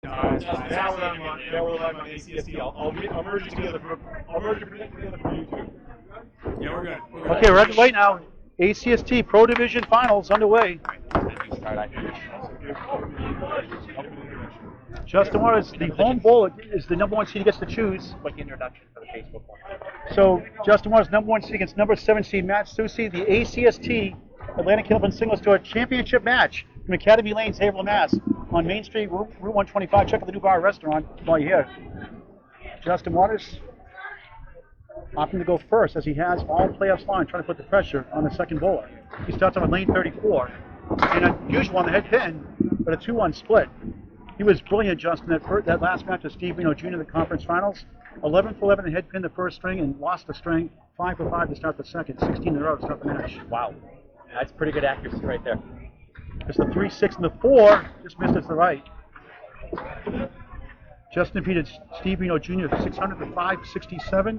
No, it's fine. Now we're live on ACST. I'll merge it together for you too. Yeah, we're good. Okay, we're at the way now. ACST Pro Division Finals underway. Justin Waters, the home bowler, is the number 1 seed. He gets to choose. Quick introduction for the Facebook one. So Justin Waters, number 1 seed against number 7 seed Matt Soucy, the ACST Atlanta Candlepin Singles Tour Championship match from Academy Lanes, Haverhill, Mass. On Main Street, Route 125. Check out the new bar restaurant while you're here. Justin Waters opting to go first as he has all playoffs line, trying to put the pressure on the second bowler. He starts on lane 34. And unusual on the head pin, but a 2-1 split. He was brilliant, Justin, that last match with Steve Reno Jr. in the conference finals. 11 for 11 in head pin the first string and lost the string. 5 for 5 to start the second. 16 in a row to start the match. Wow. That's pretty good accuracy right there. It's the 3-6 and the 4. Just missed it to the right. Justin defeated Steve Reno Jr. 600 to 567.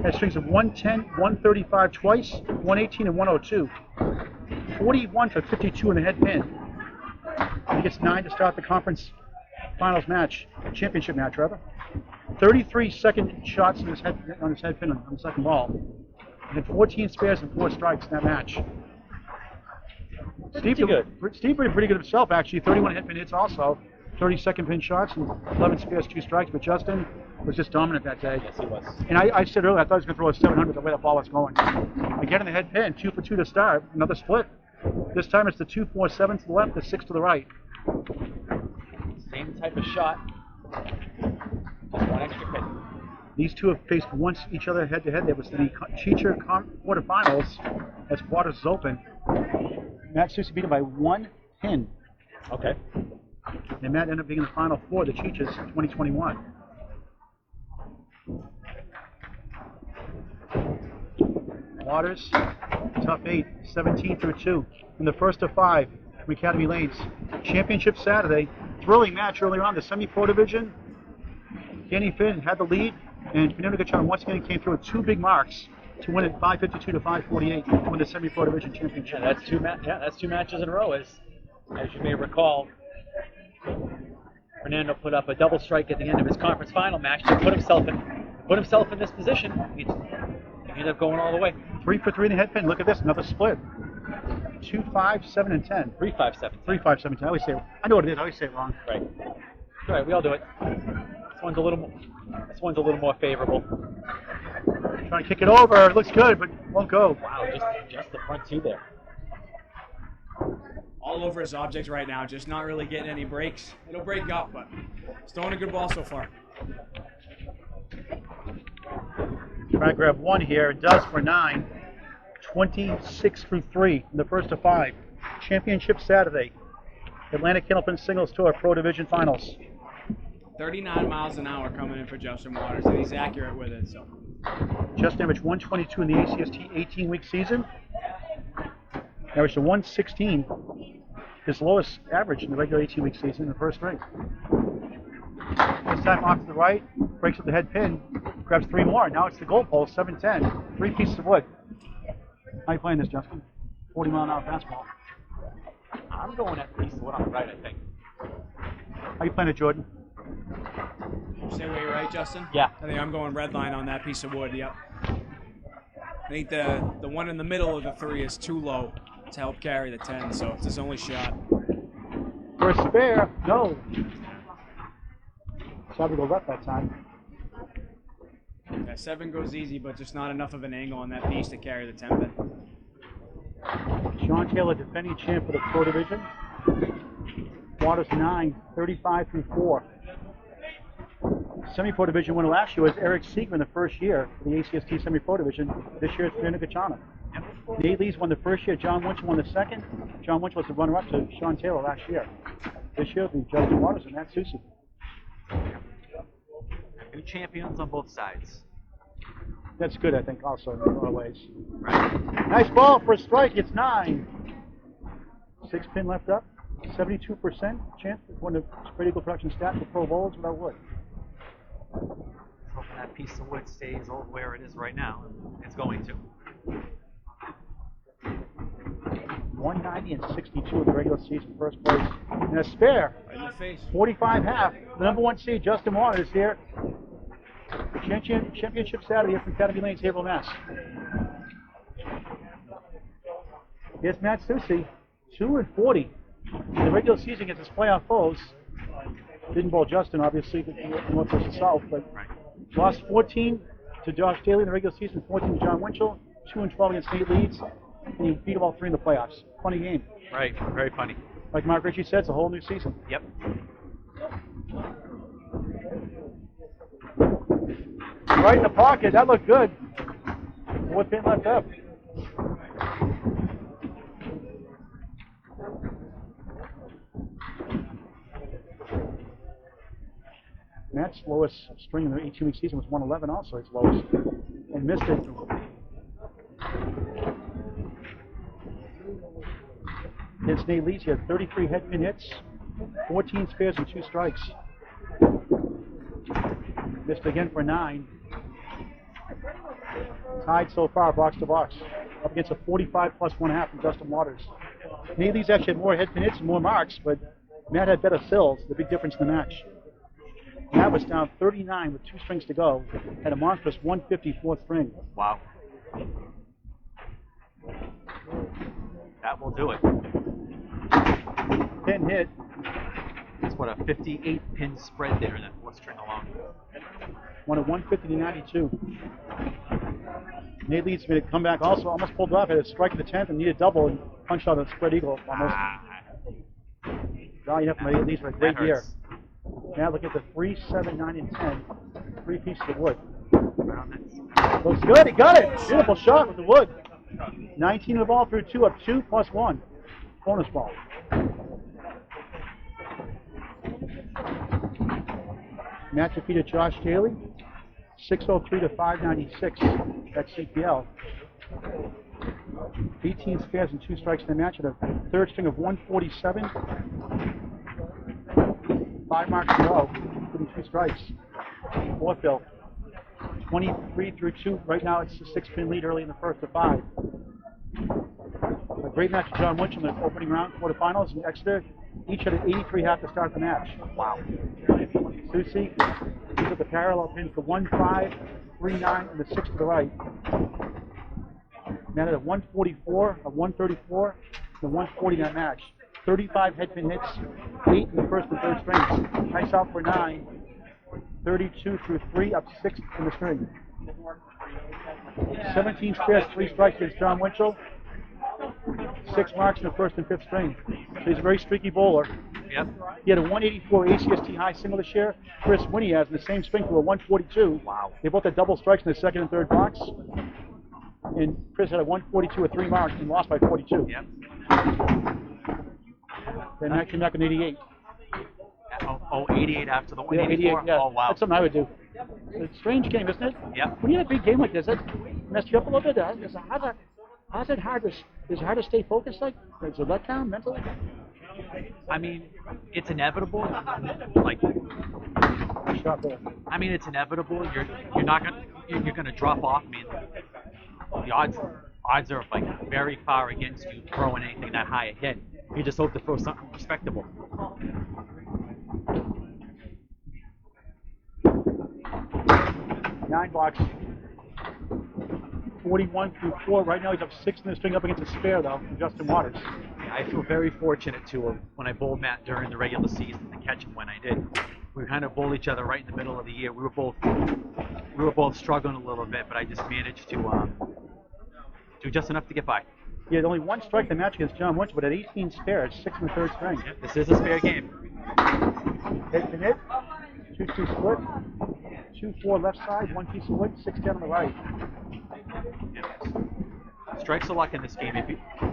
Had strings of 110, 135 twice, 118 and 102. 41 for 52 in the head pin. He gets 9 to start the conference finals match, championship match rather. 33 second shots on his head pin on the second ball. And 14 spares and 4 strikes in that match. Steve did pretty good himself actually. 31 head pin hits also. 30 second pin shots and 11 spares, 2 strikes. But Justin was just dominant that day. Yes, he was. And I said earlier I thought he was going to throw a 700 the way that ball was going. Again in the head pin, 2 for 2 to start. Another split. This time it's the 2-4-7 to the left, the 6 to the right. Same type of shot. Just one extra pin. These two have faced once each other head to head. There was the Cheacher quarterfinals as Waters is open. Matt Soucy beat him by 1 pin. Okay. And Matt ended up being in the final 4 of the Cheechers in 2021. Waters, tough 8, 17 through 2. In the first of 5 from Academy Lanes. Championship Saturday. Thrilling match earlier on, the semi-pro division. Danny Finn had the lead, and Fernando Gachano once again came through with 2 big marks to win it 552 to 548 to win the semi-pro division championship. Yeah, that's 2 matches in a row. As you may recall, Fernando put up a double strike at the end of his conference final match to put himself in this position. He ended up going all the way. 3 for 3 in the head pin. Look at this, another split. 2, 5, 7, and 10. 3, 5, 7. 3, 5, 7, 10. I know what it is. I always say it wrong. Right. All right, we all do it. This one's a little more favorable. Trying to kick it over. It looks good, but won't go. Wow, just the front 2 there. All over his object right now, just not really getting any breaks. It'll break up, but he's throwing a good ball so far. Trying to grab 1 here. It does for 9. 26 through 3 in the first of 5. Championship Saturday. Atlanta Candlepin Singles Tour Pro Division Finals. 39 miles an hour coming in for Justin Waters, and he's accurate with it. So Just averaged 122 in the ACST 18-week season. Averaged a 116, his lowest average in the regular 18-week season in the first ring. This time off to the right, breaks up the head pin, grabs 3 more. Now it's the goal pole, 7-10, 3 pieces of wood. How you playing this, Justin? 40-mile-an-hour fastball. I'm going at the piece of wood on the right, I think. How you playing it, Jordan? Say where you're right, Justin? Yeah. I think I'm going red line on that piece of wood, yep. I think the one in the middle of the 3 is too low to help carry the 10, so it's his only shot. For a spare, no. So we go left that time. Yeah, 7 goes easy, but just not enough of an angle on that piece to carry the 10 pin. Sean Taylor, defending champ for the Pro Division. Waters 9, 35 through 4. Semi-Pro Division winner last year was Eric Siegman the first year for the ACST Semi-Pro Division. This year it's Fernando Gachano. Nate Lees won the first year. John Winch won the second. John Winch was the runner-up to Sean Taylor last year. This year it'll be Justin Waters and Matt Soucy. New champions on both sides. That's good, I think, also in a lot of ways. Right. Nice ball for a strike. It's 9. 6 pin left up. 72% chance of one of the pretty good production stats for pro bowlers without wood. Hoping that piece of wood stays where it is right now. It's going to. 190 and 62 in the regular season, first place. And a spare, Right in the face. 45 half. The number 1 seed, Justin Waters here. The championship Saturday here from Academy Lanes, Haverhill, Mass. Here's Matt Soucy, 2-40 in the regular season against his playoff foes. Didn't bowl Justin, obviously, North versus South, but lost 14 to Josh Daly in the regular season, 14 to John Winchell, 2-12 against Nate Leeds, and he beat them all 3 in the playoffs. Funny game. Right, very funny. Like Mark Ritchie said, it's a whole new season. Yep. Right in the pocket, that looked good. What pin left up? Matt's lowest string in the 18-week season was 111 also, his lowest, and missed it. Against Nate Leeds, he had 33 head pin hits, 14 spares and 2 strikes. Missed again for 9. Tied so far, box to box, up against a 45 plus 1.5 from Justin Waters. Nate Leeds actually had more head pin hits and more marks, but Matt had better fills, the big difference in the match. Matt was down 39 with 2 strings to go, had a monstrous 154th string. Wow. That will do it. Pin hit. That's what, a 58 pin spread there in that 4th string alone. Won at 150 to 92. Nate Leeds made a comeback also, almost pulled off, had a strike at the 10th and needed a double and punched out a spread eagle almost. Valiant effort from Nate Leeds for a great year. Now look at the 3, 7, 9, and 10. 3 pieces of wood. Looks good, he got it! Beautiful shot with the wood. 19 of the ball through 2, up 2 plus 1. Bonus ball. Matt defeated Josh Daly, 603 to 596 at CPL. 18 spares and 2 strikes in the match at a 3rd string of 147. 5 marks to go, including 2 strikes. 4th fill. 23 through 2. Right now it's a 6-pin lead early in the 1st to 5. A great match with John Winchell in the opening round, quarterfinals in Exeter. Each had an 83 half to start the match. Wow. Soucy, he's at the parallel pin for 1-5, 3-9, and the 6 to the right. Matt had a 144, a 134, and a 140 in that match. 35 head pin hits, 8 in the 1st and 3rd strings. Nice out for 9. 32 through 3, up 6 in the string. 17 spares, 3 strikes against John Winchell. 6 marks in the 1st and 5th string. So he's a very streaky bowler. Yep. He had a 184 ACST high single this year. Chris Winnie has in the same string for a 142. Wow. They both had double strikes in the 2nd and 3rd box. And Chris had a 142 with 3 marks and lost by 42. Yep. Then Matt came back in 88. 88 after the 184? Yeah, 88, yeah. Oh, wow. That's something I would do. It's a strange game, isn't it? Yep. When you have a big game like this, that messed you up a little bit. How's it hard to stay focused? Like, is it let down mentally? I mean, it's inevitable. Like, Shot there. I mean, it's inevitable. You're gonna drop off. I mean, the odds are like very far against you throwing anything that high again. You just hope to throw something respectable. Nine box. 41 through 4. Right now he's up 6 in the string, up against a spare though from Justin Waters. I feel very fortunate to when I bowled Matt during the regular season to catch him when I did. We kind of bowled each other right in the middle of the year. We were both struggling a little bit, but I just managed to do just enough to get by. He had only 1 strike in the match against John Winchell, but had 18 spares, 6 in the 3rd string. Yeah, this is a spare game. Hit to hit, 2-2 split, 2-4 left side, 1 piece of wood, 6-10 on the right. Yeah. Strikes are luck in this game.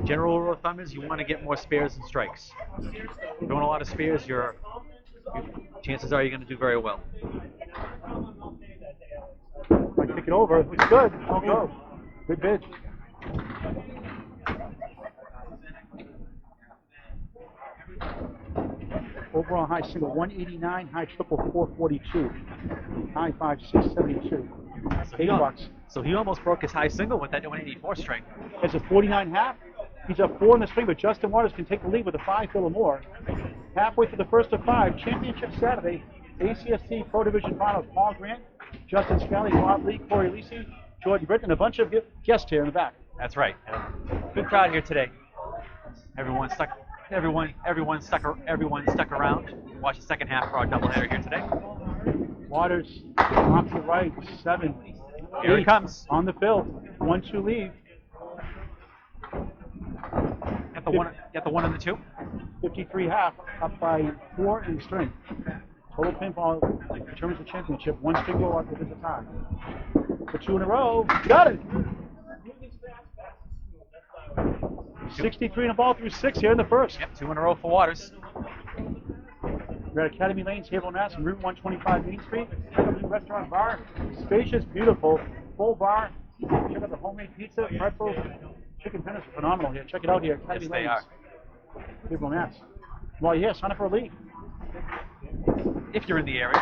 General rule of thumb is you want to get more spares than strikes. If you're doing a lot of spares, your chances are you're going to do very well. Might kick it over. It's good. I'll go. Good bid. Overall high single 189, high triple 442, high 5 672. So 8 bucks. So he almost broke his high single with that 184 string. It's a 49 half, He's up 4 in the swing, but Justin Waters can take the lead with a 5 fill or more. Halfway through the first of 5, Championship Saturday, ACST Pro Division Finals. Paul Grant, Justin Scali, Bob Lee, Corey Lisi, Jordan Britton, a bunch of guests here in the back. That's right. Good crowd here today. Everyone stuck around. Watch the second half for our doubleheader here today. Waters off to the right, 7. Here he comes. On the field, 1-2 lead. Got the 1 and the 2. 53 half, up by 4 in string. Total pinfall determines the championship. 1 string blow up is a tie. For 2 in a row, got it. 63 in a ball through 6 here in the first. Yep, 2 in a row for Waters. We're at Academy Lanes, Haverhill, Mass, on Route 125 Main Street. Check out the restaurant bar. Spacious, beautiful, full bar. Check out the homemade pizza, pretzels, chicken tenders are phenomenal here. Check it out here, Academy Lanes. Yes, Haverhill, Mass. While you're here, sign up for a league. If you're in the area.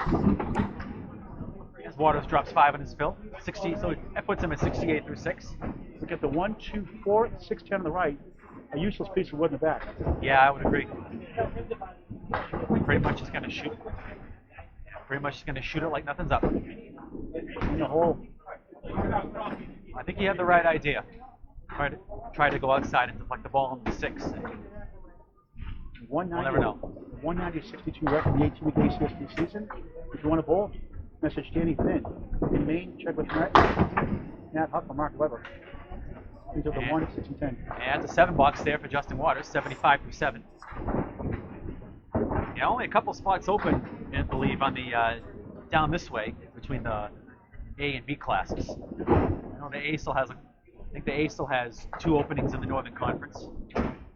As Waters drops 5 in his fill. 60, so that puts him at 68 through 6. Look at the 1, 2, 4, 6, 10 on the right. A useless piece of wood in the back. Yeah, I would agree. Pretty much just going to shoot. Pretty much just going to shoot it like nothing's up. In the hole. I think he had the right idea. Try to go outside and deflect the ball on the 6. We'll never know. 190-62 rep in the 18-week ACST season. If you want to bowl, message Danny Finn. In Maine, check with Matt Huff or Mark Weber. These are the 1, 6, and 10. And the 7 box there for Justin Waters, 75 through 7. Yeah, only a couple spots open, I believe, on the down this way between the A and B classes. I know the A still has, I think the A still has 2 openings in the Northern Conference.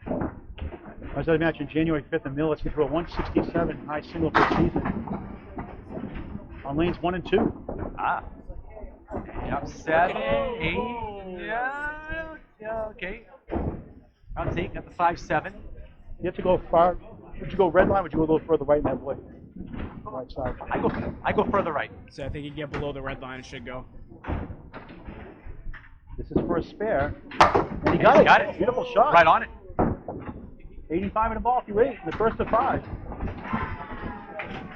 I was at a match on January 5th in Millis. He threw a 167 high single for the season. On lanes 1 and 2. Ah. Yep, 7, 8. Yeah, okay. Round 8 at the 5-7. You have to go far. Would you go red line or would you go a little further right in that wood? Right side. I go further right. So I think you get below the red line, it should go. This is for a spare. And he got it. Beautiful shot. Right on it. 85 in the ball through 8 in the first of 5.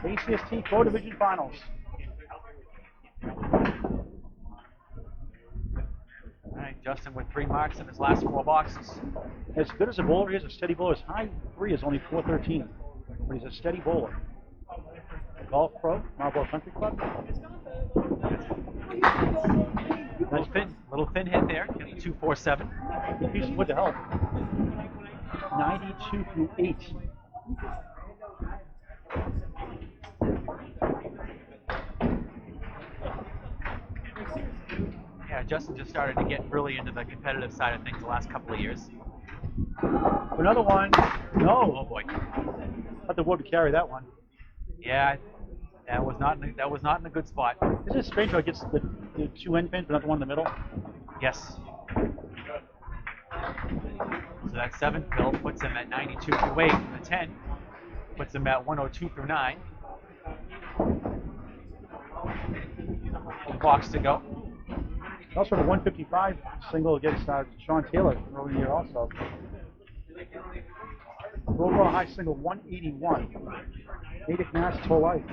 ACST Pro Division Finals. All right, Justin with 3 marks in his last 4 boxes. As good as a bowler he is, a steady bowler. His high 3 is only 413, but he's a steady bowler. Golf Pro, Marlboro Country Club. Little thin hit there. 247. Good piece of wood to help. 92 through 8. Yeah, Justin just started to get really into the competitive side of things the last couple of years. Another one. No. Oh boy. Not the wood to carry that one. Yeah, that was not in a good spot. Isn't it strange how it gets the 2 end pins, but not the one in the middle? Yes. So that 7 fill puts him at 92 through 8, and the 10 puts him at 102 through 9. Box to go. Also the 155 single against Sean Taylor earlier in the year also. Overall high single 181. Natick, Mass, total life.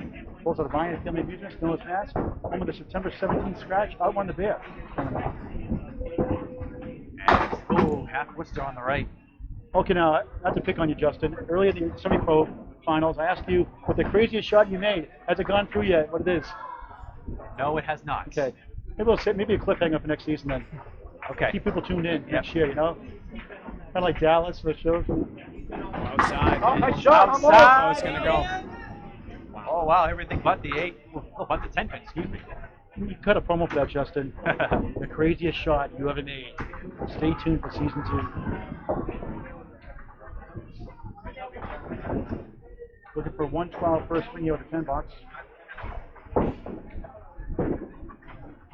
Pulls out of Ryan Family Amusements, Millis, Mass. Home of the September 17th scratch. Outrun the Bear. And half Worcester on the right. Okay, now not to pick on you, Justin. Earlier in the semi-pro finals, I asked you what the craziest shot you made. Has it gone through yet? What it is? No, it has not. Okay. Maybe we'll set maybe a cliffhanger for next season then. Okay. Keep people tuned in next year, you know? Kind of like Dallas for the shows. Outside. Oh, nice shot. Outside. Oh, it's going to go. Oh, wow, everything but the 8. Oh, but the 10 pin, excuse me. You cut a promo for that, Justin. The craziest shot you ever made. Stay tuned for season 2. Looking for 112 first swing out of 10 box.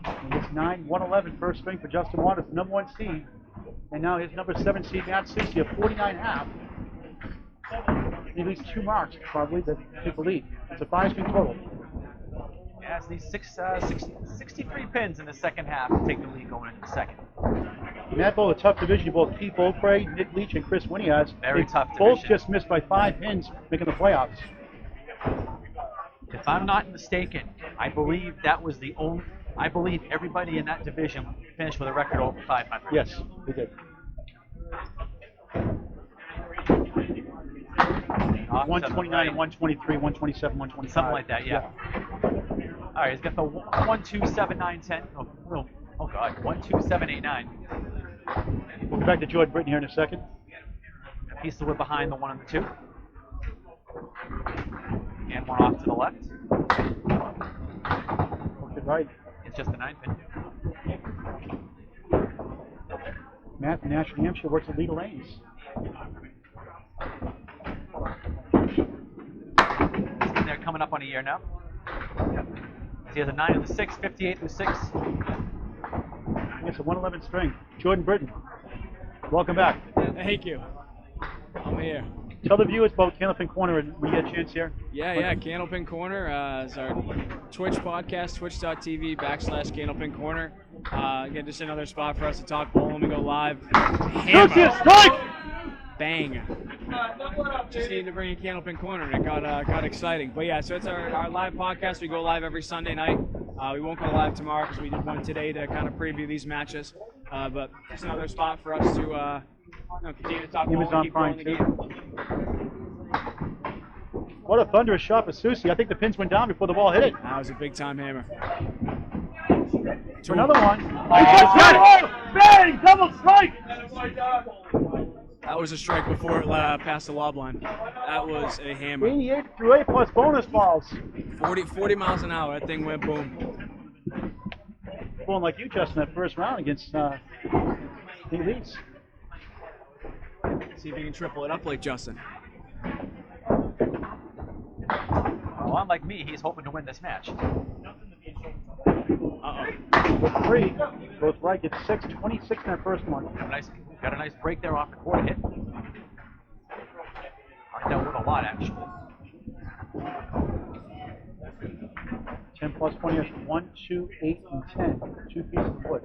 And it's 9-111 first swing for Justin Waters, the number 1 seed. And now his number 7 seed, Matt Soucy, a 49.5. At least 2 marks, probably, that take the lead. It's a 5-swing total. Yeah, it's these 63 pins in the second half to take the lead going into the second. Matt bowled a tough division. Both Pete Beaupre, Nick Leach, and Chris Winiaz. Very They tough both division. just missed by 5 pins, making the playoffs. If I'm not mistaken, I believe that was the only. I believe everybody in that division finished with a record over 500. Yes, they did. Off to the 129 and right. 123, 127, 125. Something like that, yeah. All right, he's got the 1, 2, 7, 9, 10. Oh God, 1, 2, 7, 8, 9. We'll get back to Jordan Britton here in a second. A piece of wood behind the 1 and the 2. And one off to the left. Good right. It's just the 9 pin. Matt from Nashville, New Hampshire works at Leda Lanes. They're coming up on a year now. He has a 9 and a 6, 58 through 6. It's a 111 string. Jordan Britton, welcome back. Thank you. I'm here. Tell the viewers about Candlepin Corner when you get a chance here. Yeah, Candlepin Corner is our Twitch podcast, twitch.tv/Candlepin Corner. Again, just another spot for us to talk bowling. We go live. Soucy, strike! Bang. Just needed to bring in Candlepin Corner, and it got exciting. But yeah, so it's our live podcast. We go live every Sunday night. We won't go live tomorrow because we did one today to kind of preview these matches. But just another spot for us to continue to talk bowling, Amazon keep growing the Prime, game. What a thunderous shot for Soucy. I think the pins went down before the ball hit it. That was a big time hammer. For another one. Bang! Double strike! That was a strike before it passed the lob line. That was a hammer. 88 through 8 plus bonus balls. 40 miles an hour. That thing went boom. Going like you, Justin, that first round against the Elites. See if you can triple it up like Justin. Well, unlike me, he's hoping to win this match. Uh-oh. With 3, both right, gets 6, 26 in that first one. Got a nice break there off the quarter hit. Knocked out with a lot, actually. 10 plus 20 is 1, 2, 8, and 10. 2 pieces of wood.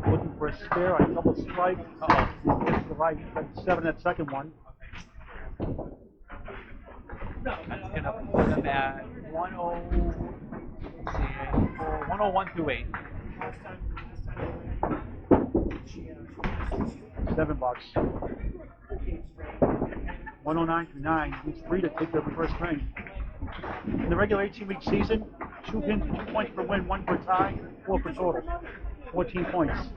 Looking for a spare on double strike. Uh-oh. To the right, got 7 that second one. That's going to put him at 101 through 8. $7. 109 through 9. Needs 3 to take the first ring. In the regular 18-week season, 2 points per win, 1 per tie, 4 per total. 14 points.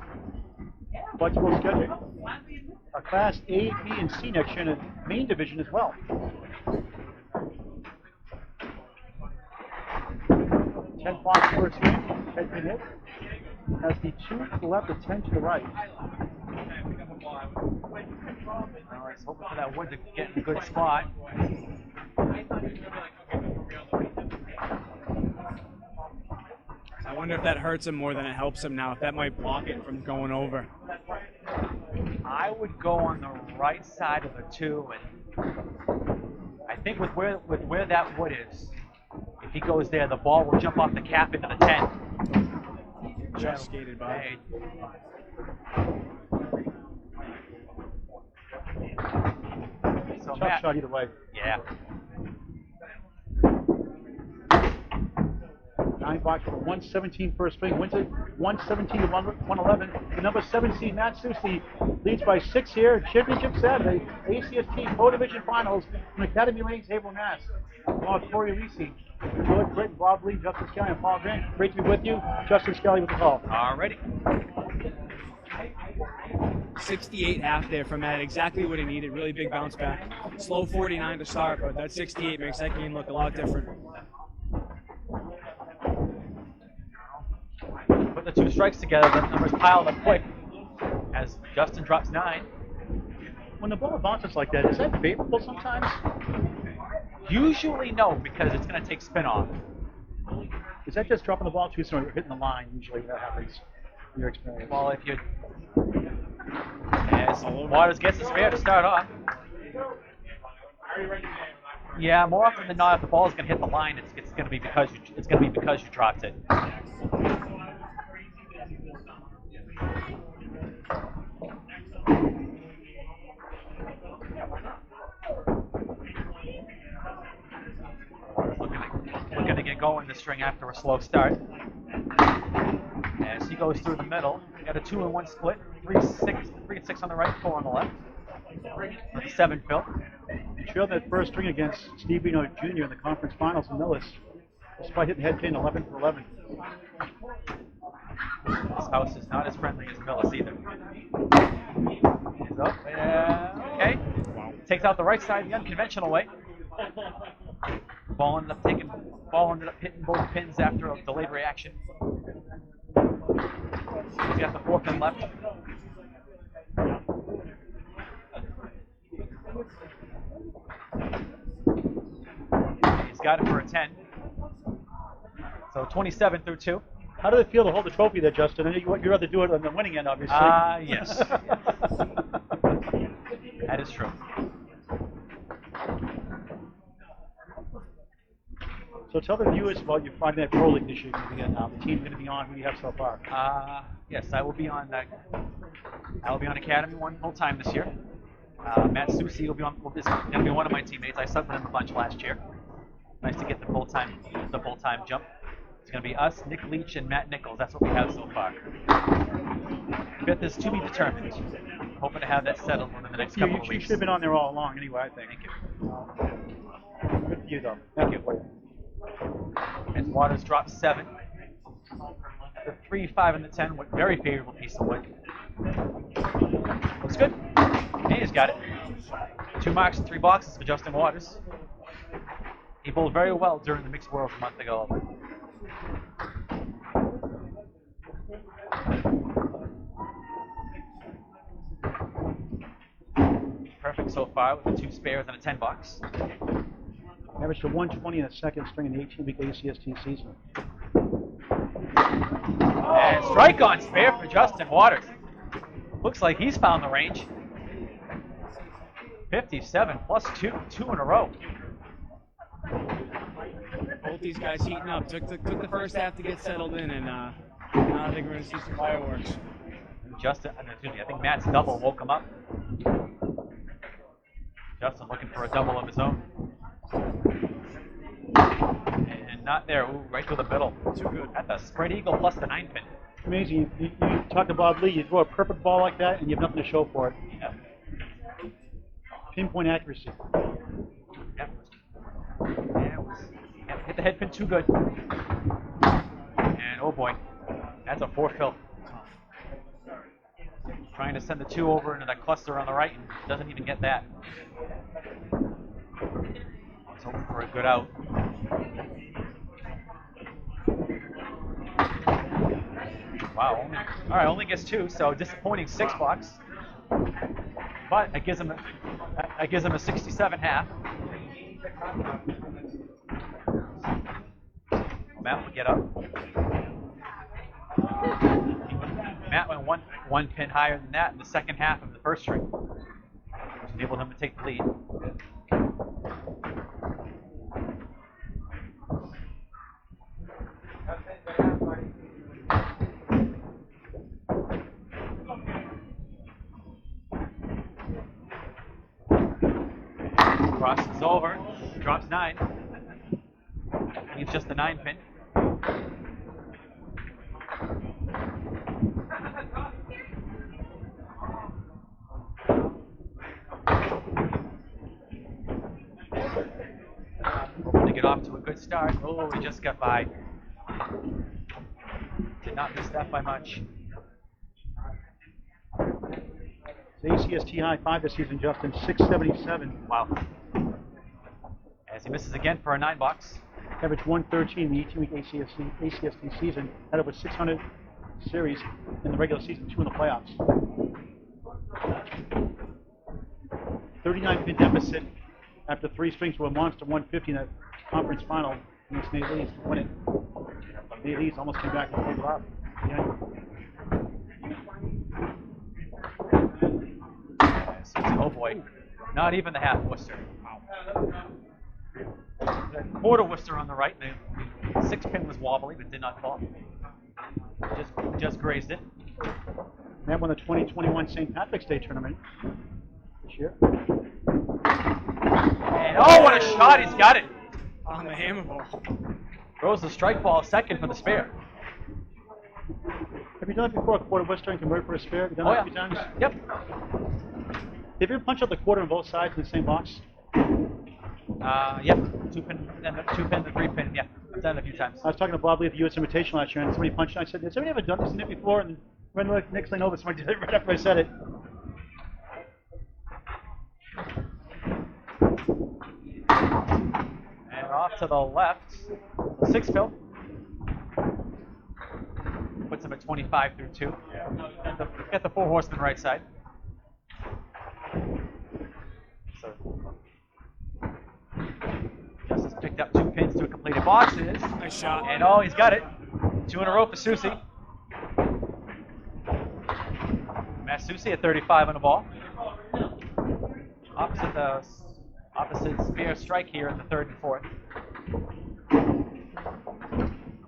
Flexible schedule. A Class A, B, and C next year in the main division as well. 10 points first game. Head pin hit. Has the 2 to the left, the 10 to the right. Well, he's hoping for that wood to get in a good spot. I wonder if that hurts him more than it helps him now, if that might block it from going over. I would go on the right side of the 2, and I think with where that wood is, if he goes there, the ball will jump off the cap into the 10. Just skated by. So Tough shot either way. Yeah. 9 box for 117 first swing, wins it 117 to 111. The number 7 seed Matt Soucy leads by 6 here. Championship Saturday, ACST Pro Division Finals from Academy Lanes, Haverhill, Mass. Along with Corey Lisi, George Britton, Bob Lee, Justin Scali, and Paul Grant. Great to be with you. Justin Scali with the call. Alrighty. 68 half there from Matt, exactly what he needed. Really big bounce back. Slow 49 to start, but that 68 makes that game look a lot different. Put the 2 strikes together, the numbers piled up quick as Justin drops 9. When the ball bounces like that, is that favorable sometimes? Usually no, because it's going to take spin off. Is that just dropping the ball too soon or hitting the line? Usually that happens in your experience. Well, if you... As Waters gets the spare to start off. Yeah, more often than not, if the ball is going to hit the line, it's going to be because you dropped it. Looking to get going the string after a slow start. As he goes through the middle, got a 2-1 split, 3-6 on the right, 4 on the left. With a 7 fill. He trailed that first string against Steve Bino Jr. in the conference finals in Millis, despite hitting head pin 11 for 11. This house is not as friendly as Millis either. Hands up. Okay. Takes out the right side the unconventional way. Ball ended up hitting both pins after a delayed reaction. He's got the 4 pin left. He's got it for a 10. So 27 through 2. How did it feel to hold the trophy there, Justin? I know you'd rather do it on the winning end, obviously. Yes. That is true. So tell the viewers about your Friday Night Pro League this year again. The team's going to be on. Who do you have so far? Yes, I will be on. I will be on Academy 1 full time this year. Matt Soucy will be on. Is going to be one of my teammates. I subbed with him a bunch last year. Nice to get the full time jump. It's going to be us, Nick Leach, and Matt Nichols. That's what we have so far. We've got this to be determined. Hoping to have that settled within the next couple of weeks. You should have been on there all along anyway, I think. Thank you. Good for you, though. Thank you. As Waters drops 7. The 3, 5, and the 10 with very favorable piece of wood. Looks good. And he's got it. 2 marks and 3 boxes for Justin Waters. He bowled very well during the Mixed Worlds a month ago. Perfect so far with the 2 spares and a 10 box. Averaged a 120 in the second string in the 18-week ACST season. And strike on spare for Justin Waters. Looks like he's found the range. 57 plus 2 in a row. Both these guys heating up. Took the first half to get settled in, and now I think we're going to see some fireworks. I think Matt's double woke him up. Justin looking for a double of his own. And not there. Ooh, right through the middle. Too good. At the spread eagle plus the 9 pin. Amazing. You talk to Bob Lee, you throw a perfect ball like that, and you have nothing to show for it. Yeah. Pinpoint accuracy. Yep. Hit the head pin too good. And oh boy, that's a 4 fill. Trying to send the 2 over into that cluster on the right and doesn't even get that. He's hoping for a good out. Wow. Only gets 2, so disappointing 6 box. But it gives him a 67 half. Matt will get up. Matt went one pin higher than that in the second half of the first string, which enabled him to take the lead. Crosses over, drops 9. Leaves just the 9 pin. Hoping to get off to a good start. Oh, he just got by. Did not miss that by much. The ACST high 5 this season, Justin, 677. Wow. As he misses again for a 9 box. Average 113 in the 18-week ACST season. Had over 600 series in the regular season, 2 in the playoffs. 39 pin deficit after 3 strings to a monster 150 in that conference final against Nate Lees to win it. Nate Lees almost came back and pulled it off. Yeah. Oh boy, not even the half Worcester. Quarter Worcester on the right. The 6 pin was wobbly but did not fall. Just grazed it. Matt won the 2021 St. Patrick's Day tournament this year. And oh, what a shot! He's got it. On the hammer ball. Throws the strike ball second for the spare. Have you done it before? A quarter Western convert for a spare? Have you done that a few times? Yep. Have you ever punched out the quarter on both sides in the same box? Yep. 2-pin and the 2-pin, the 3-pin. Yeah, I've done it a few times. I was talking to Bob Lee at the U.S. Invitation last year, and somebody punched it. I said, "Has somebody ever done this in it before?" And when next thing over, somebody did it right after I said it. And off to the left. 6-fill. Puts him at 25 through 2. Got the 4 horsemen right side. So Justice picked up 2 pins to a completed boxes. Nice shot. And oh, he's got it. 2 in a row for Soucy. Matt Soucy at 35 on the ball. Opposite spear strike here in the 3rd and 4th.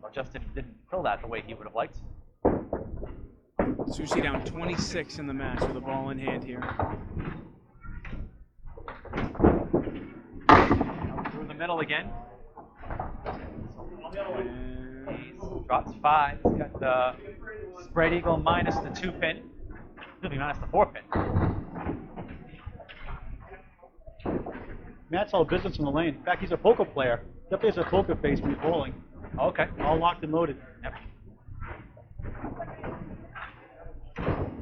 Well, Justin didn't fill that the way he would have liked. Soucy down 26 in the match with a ball in hand here. Through the middle again. He drops 5. He's got the spread eagle minus the 2-pin. Minus the 4-pin. Matt's all business in the lane. In fact, he's a poker player. Definitely has a poker face when he's bowling. Okay. All locked and loaded. Yep.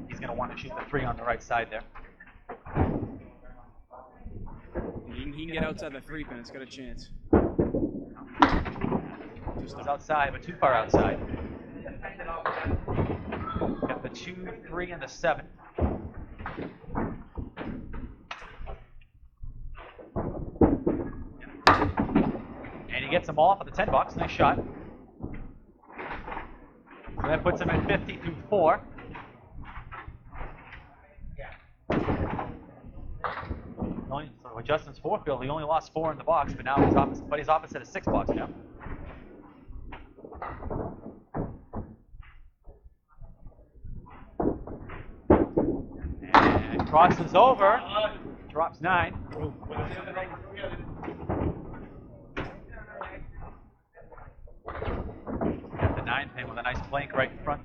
He's going to want to shoot the 3 on the right side there. He can get outside the 3-pin. It's got a chance. Just was outside, but too far outside. Got the 2, 3, and the 7. And he gets them all off at the 10 box. Nice shot. So that puts him at 50 through 4. So with Justin's 4 field, he only lost 4 in the box, but now he's opposite a 6 box now. And crosses over, drops 9. Got the 9-pin with a nice flank right in front.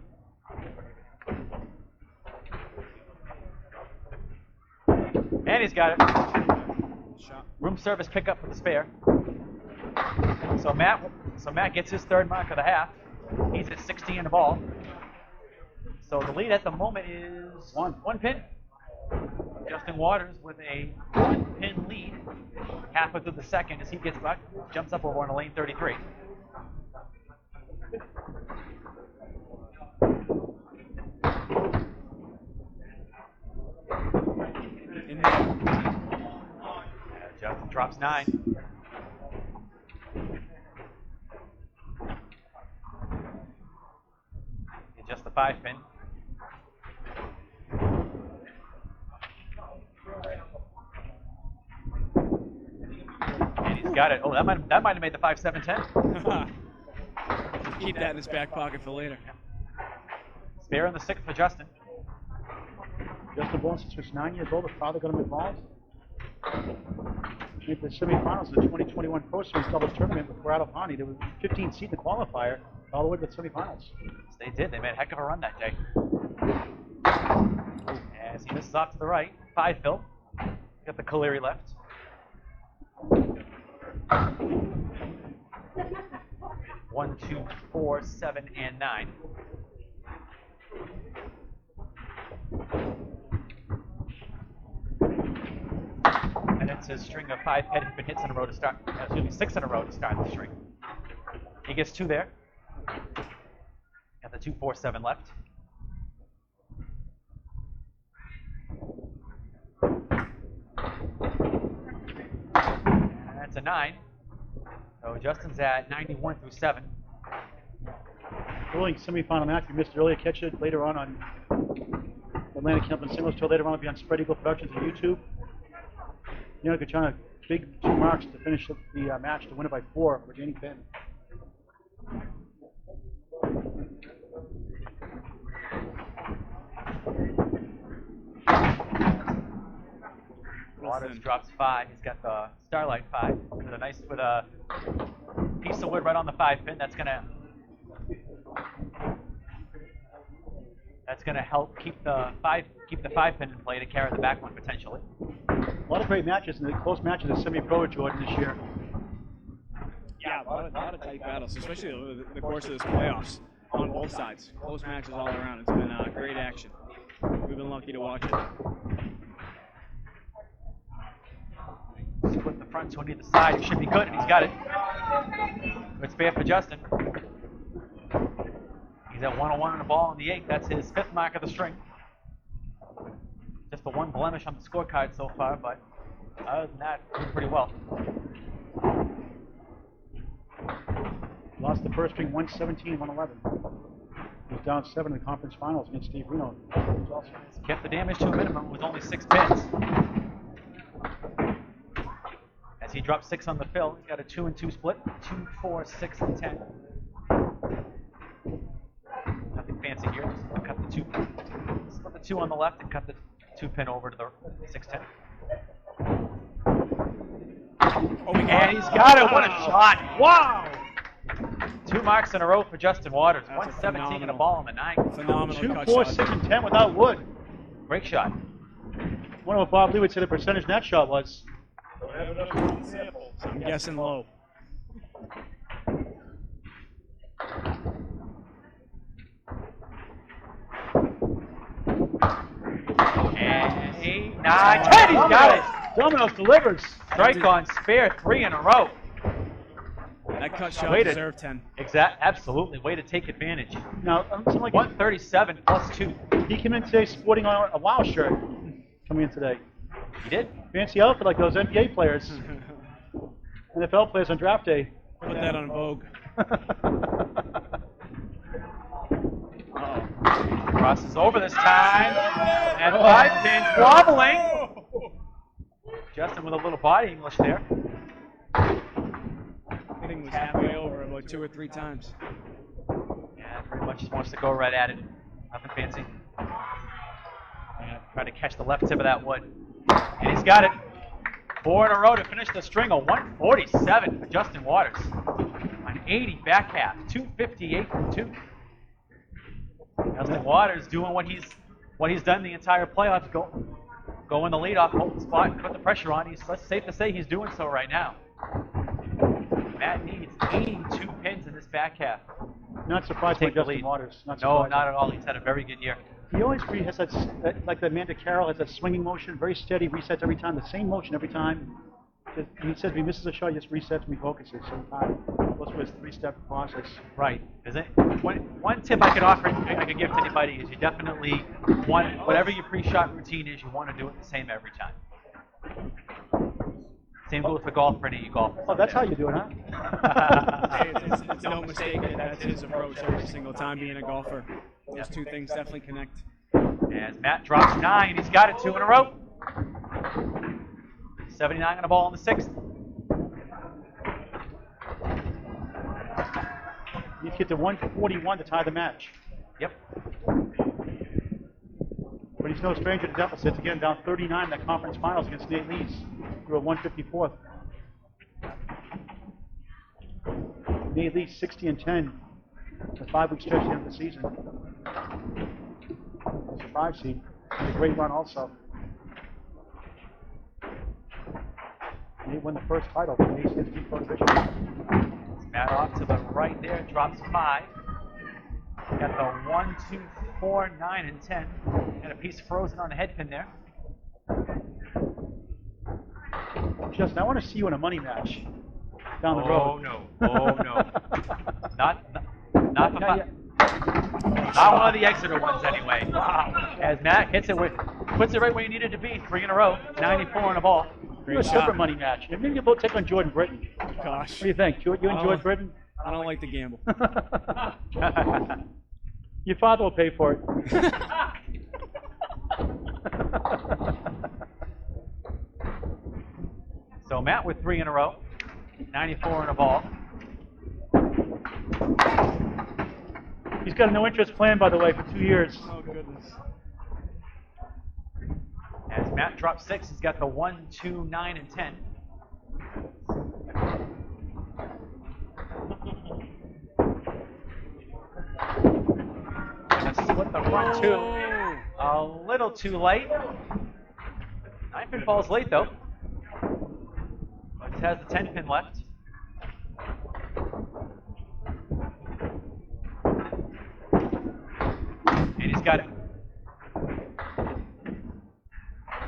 And he's got it. Room service pickup for the spare. So Matt gets his 3rd mark of the half. He's at 60 in the ball. So the lead at the moment is 1 pin. Justin Waters with a 1-pin lead. Halfway through the second as he gets back, jumps up over on the lane 33. Justin drops 9. Just the 5-pin. And he's got it. Oh, that might have made the 5-7-10. Keep that in his back pocket for later. Spare on the 6th for Justin. Justin Bowen, since he was 9 years old, his father got him involved. Made the semifinals of the 2021 Pro Champion doubles tournament with Corrado Pani. There was 15 seed in the qualifier, all the way to the semifinals. Yes, they did. They made a heck of a run that day. As he misses off to the right, 5-fill. Got the Caleri left. 1, 2, 4, 7, and 9. And it's a string of 5 head-pin hits in a row to start. 6 in a row to start the string. He gets 2 there. Got the 2, 4, 7 left. And that's a 9. So Justin's at 91 through 7. Rolling semifinal match. We missed it earlier. Catch it later on Atlanta Candlepin Singles Tour. Later on, it'll be on Spread Eagle Productions on YouTube. You know, Kachana, big 2 marks to finish the match to win it by 4 for Danny Finn. Waters drops 5. He's got the Starlight 5 with a piece of wood right on the 5-pin. That's gonna help keep the 5-pin in play to carry the back one potentially. A lot of great matches and close matches at semi-pro, Jordan, this year. Yeah, a lot of tight battles, especially over the course of this playoffs on both sides. Close matches all around. It's been great action. We've been lucky to watch it. Split the front to either side. He should be good, and he's got it. It's fair for Justin. He's at 101 on the ball in the 8th. That's his 5th mark of the string. Just the one blemish on the scorecard so far, but other than that, doing pretty well. Lost the first string 117, 111. He was down 7 in the conference finals against Steve Reno. Kept the damage to a minimum with only 6 pins. As he dropped 6 on the fill, he's got a 2-2 split. 2, 4, 6, and 10. Nothing fancy here. Just cut the 2. Split the 2 on the left and cut the 2 pin over to the 6-10. And he's got it. What a shot! Wow! 2 marks in a row for Justin Waters. That's 117 and a ball on the 9. Phenomenal 2, cut 4, shot. 6, and 10 without wood. Great shot. I wonder what Bob Lee would say the percentage in that shot was. I'm guessing low. And 8, 9, 10. He's got it. Domino's delivers. Strike on spare, 3 in a row. That cut shot Way to- deserved 10. Absolutely. Way to take advantage. Now, something like 137 plus 2. he came in today sporting on a WoW shirt. Coming in today. He did. Fancy outfit like those NBA players. NFL players on draft day. Put that on Vogue. Crosses over this time. And 5 pins wobbling. Justin with a little body English there. Hitting was halfway over about 2 or 3 times. Yeah, pretty much just wants to go right at it. Nothing fancy. And try to catch the left tip of that wood. And he's got it. 4 in a row to finish the string. A 147 for Justin Waters. An 80 back half. 258 from 2. Justin Waters doing what he's done the entire playoffs. Go in the leadoff, hold the spot, and put the pressure on. It's safe to say he's doing so right now. Matt needs 82 pins in this back half. Not surprised by Take the Justin lead. Waters. No, not at all. He's had a very good year. He always has that, like the Amanda Carroll has that swinging motion, very steady, resets every time, the same motion every time. He says if he misses a shot, he just resets and refocuses. So goes through his 3-step process. Right. Is it? One tip I could give to anybody is you definitely whatever your pre-shot routine is, you want to do it the same every time. Same goes for golf for any of you golfers. Oh, that's how you do it, huh? It's no mistake that that's his approach every single time being a golfer. Those two things definitely connect. As Matt drops 9, he's got it 2 in a row. 79 on the ball in the 6th. You get to 141 to tie the match. Yep. But he's no stranger to deficits. Again, down 39 in the conference finals against Nate Lees. Through a 154th. Nate Lees 60 and 10. The 5-week stretch at the end of the season. It's a 5 seed. A great run also. Nate won the first title for the ACST Pro Division. Matt off to the right there, drops 5. Got the 1, 2, 4, 9, and 10. Got a piece frozen on the head pin there. Justin, I want to see you in a money match down the road. Oh no. Not one of the Exeter ones anyway. As Matt hits it puts it right where you need it to be. 3 in a row, 94 in a ball. Do a separate money match. And maybe you both take on Jordan Britton. Gosh. What do you think? You and George Britton? I don't like to gamble. Your father will pay for it. So Matt with 3 in a row, 94 in a ball. He's got a no interest plan, by the way, for 2 years. Oh, goodness. As Matt dropped 6. He's got the 1, 2, 9, and 10. Gonna split the front two. A little too late. 9-pin falls late though. But he has the 10-pin left. And he's got it.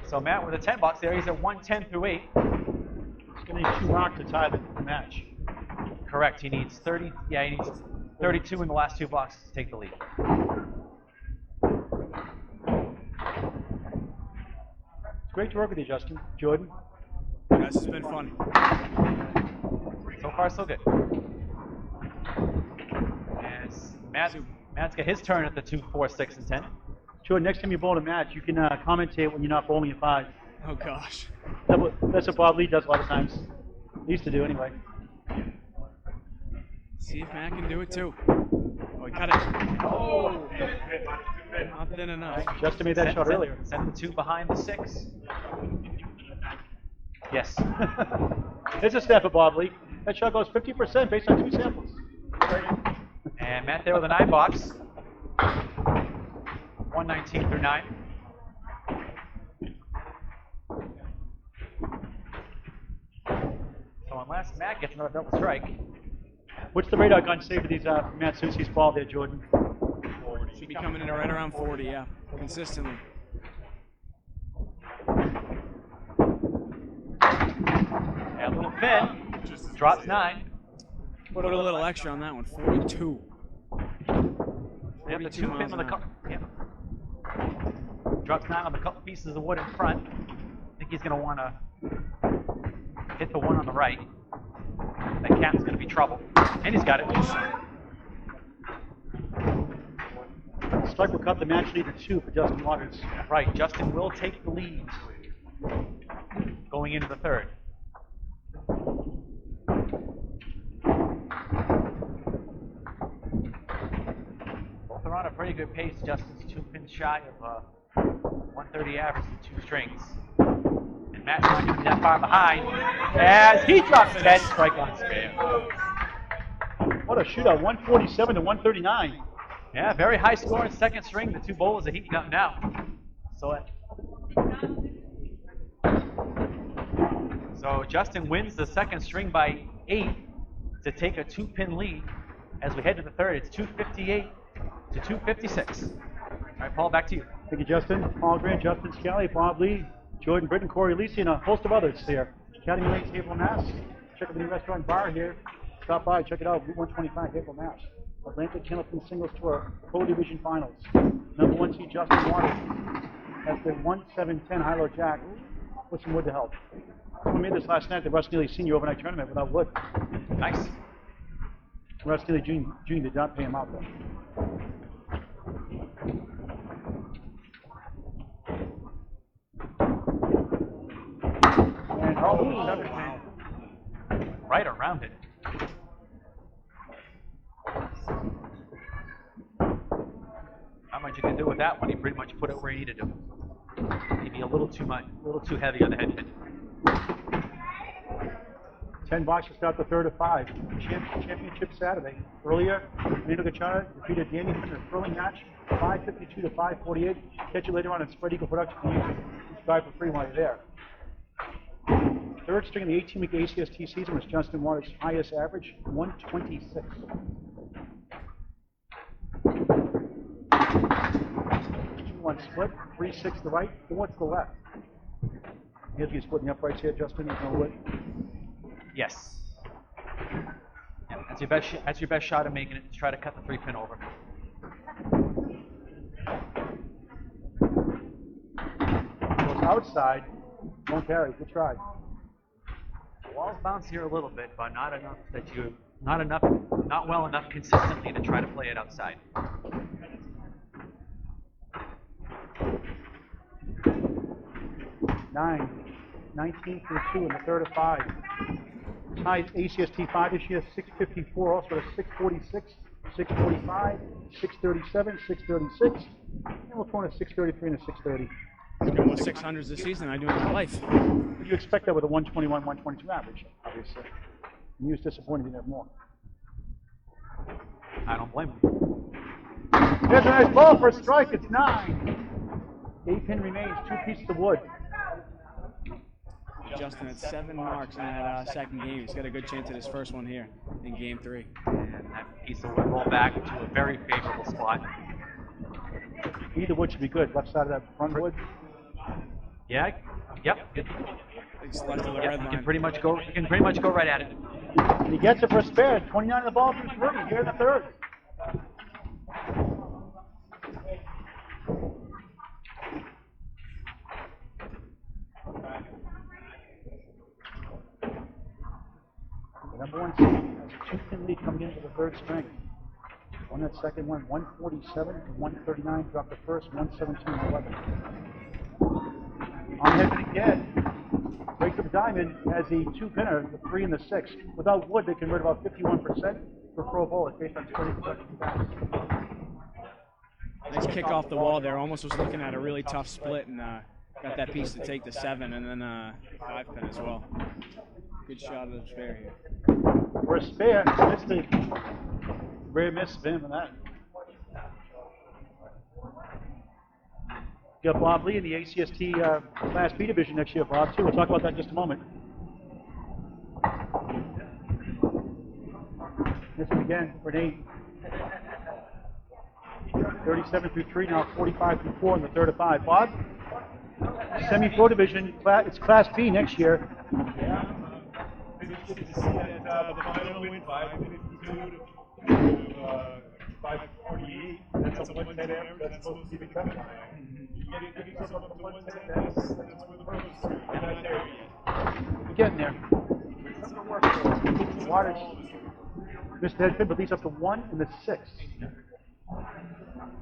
So Matt with a 10 box there, he's at 110 through 8. He's going to need 2 rock to tie the match. Correct. He needs 30. Yeah, he needs 32 in the last 2 boxes to take the lead. It's great to work with you, Justin. Jordan. Yes, it's been fun. So far, so good. And Matt's got his turn at the 2, 4, 6, and 10. Jordan, next time you bowl a match, you can commentate when you're not bowling at 5. Oh gosh. That's what Bob Lee does a lot of times. He used to do anyway. See if Matt can do it too. Oh, he cut it. Oh! Not thin enough. Justin made that shot earlier. Send the 2 behind the 6. Yes. It's a snap for Bob Lee. That shot goes 50% based on 2 samples. And Matt there with a 9 box. 119 through 9. So unless Matt gets another double strike. What's the radar gun say for these Matt Soucy's ball there, Jordan? Should be coming in right around 40, yeah, consistently. And a little fin. Drops 9. Put a little extra on that one, 42. They have the 2 pin on the couple. Yeah. Drops 9 on the couple pieces of wood in front. I think he's going to want to hit the one on the right. That cap's going to be trouble. And he's got it. Strike will cut the match lead to 2 for Justin Waters. Right. Justin will take the lead going into the 3rd. Both are on a pretty good pace. Justin's 2 pins shy of 130 average and 2 strings. And Matt's not going to be that far behind as he drops 10, strike on scale. What a shootout, 147 to 139. Yeah, very high scoring second string. The 2 bowlers are heating up now. So Justin wins the second string by 8 to take a 2-pin lead. As we head to the 3rd, it's 258 to 256. All right, Paul, back to you. Thank you, Justin. Paul Grant, Justin Scali, Bob Lee, Jordan Britton, Corey Lisi, and a host of others here. Academy Lanes, Haverhill, Mass. Check out the new restaurant bar here. Stop by, check it out, Route 125, Haverhill, Mass. Atlantic Candlepin Singles Tour, Pro Division Finals. Number 1 seed Justin Waters has the 1-7-10 high-low jack with some wood to help. Someone made this last night at the Russ Neely Senior Overnight Tournament without wood. Nice. Russ Neely Jr. did not pay him out though. And right around it. Not much you can do with that one. He pretty much put it where he needed to. Maybe a little too much, a little too heavy on the head pin. 10 boxes start the 3rd of 5. Championship Saturday. Earlier, Nino Gachara defeated Danny in a thrilling match, 552 to 548. Catch you later on Spread Eagle Production for you. Subscribe for free while you're there. 3rd string in the 18-week ACST season was Justin Waters' highest average, 126. 2-1 split, 3-6 to right, 4 to the left. Here's you splitting the uprights here, Justin. There's no wood. Yes. Yeah, that's your best shot of making it. Just try to cut the 3-pin over. Goes outside, won't carry. Good try. The walls bounce here a little bit, but not enough not well enough consistently to try to play it outside. Nine, 19 through 2 in the 3rd of 5. High ACST 5 this year, 654, also a 646, 645, 637, 636, and we'll throw in a 633 and a 630. I've got more 600s this season than I do in my life. You expect that with a 121, 122 average, obviously. And he was disappointed he didn't have more. I don't blame him. There's a nice ball for a strike. It's 9. 8-pin remains, 2 pieces of wood. Justin had 7 marks in that second game. He's got a good chance at his first one here in game 3. And that piece of wood rolled back to a very favorable spot. Either wood should be good. Left side of that front wood. Yeah. Yep. He's left to the Yep, red you line. can pretty much go right at it. And he gets it for a spare. 29 in the ball through 3. Here in the third. The number 1 seed has a 2-pin lead coming into the third string. Won that second one, 147 to 139. Dropped the first, 117 to 11. On head again. Break the diamond has the 2-pinner, the 3 and the 6. Without wood, they convert about 51% for pro bowlers based on 20% pass. Nice kick off the wall there. Almost was looking at a really tough split and got that piece to take the 7 and then 5-pin as well. Good shot of the spare here. For a spare, missed the rare miss of him on that. Got Bob Lee in the ACST Class B division next year, Bob, too. We'll talk about that in just a moment. Missed it again for Nate. 37 through 3, now 45 through 4 in the third of 5. Bob? Semi-pro division, it's Class B next year. The final win 552 to 548. That's a 110 average. That's supposed to be the cut line. You get yourself up to 110. That's where the pros are. You're not there yet. We're getting there. Waters missed the head pin, but leads up to 1 and the 6.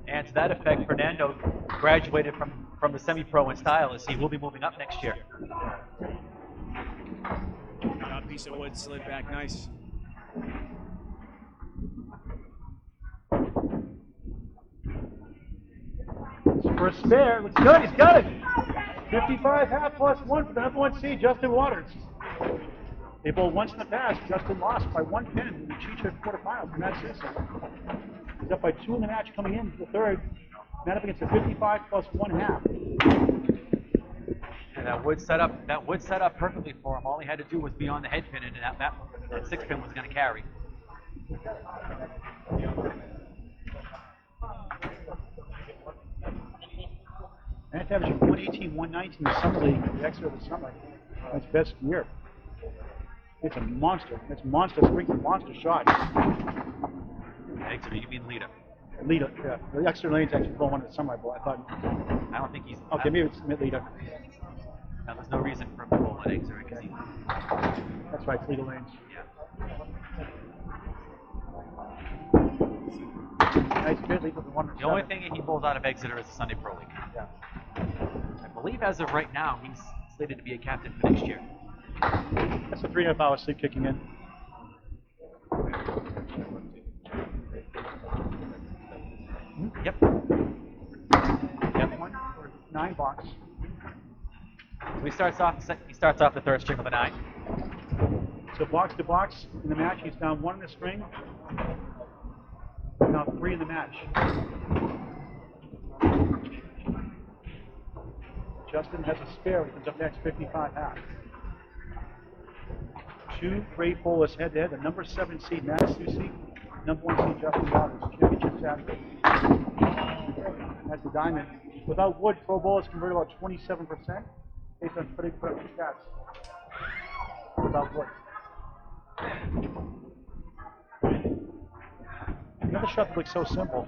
And to that effect, Fernando graduated from the semi-pro in style as he will be moving up next year. A piece of wood slid back nice. For a spare, looks good, he's got it. 55 half plus 1 for the number 1 seed, Justin Waters. They bowled once in the past. Justin lost by 1 pin in the Chicha quarterfinals from Matt Soucy. He's up by 2 in the match coming in the third. Matt up against a 55 plus 1 half. And that wood set up perfectly for him. All he had to do was be on the head pin, and that 6-pin was going to carry. Matt's averaging 118, 119 in the summer league at the Exeter of the summer. That's best year. It's a monster. It's monster springs and monster shots. Exeter, you mean Leda? Leda, yeah. The Exeter Lanes actually blow one in the summer, I thought. I don't think he's... Okay, maybe it's Leda. Now, there's no reason for him to bowl at Exeter because he... That's right, it's Leda Lanes. Yeah. Nice bit, lead with the 1 The only thing he bowls out of Exeter is the Sunday Pro League. Yeah. I believe as of right now, he's slated to be a captain for next year. That's a 3.5 hour sleep kicking in. Yep. Yep. 1 for 9 box. So he starts off the third string with a 9. So box to box in the match, he's down 1 in the string. Now 3 in the match. Justin has a spare when he comes up next, 55 half. 2 great bowlers head to head. The number 7 seed Matt Soucy, number 1 seed Justin Waters. Championship Saturday. That's the diamond. Without wood, pro bowlers convert about 27% based on putting production stats. Without wood. Another shot that looks so simple.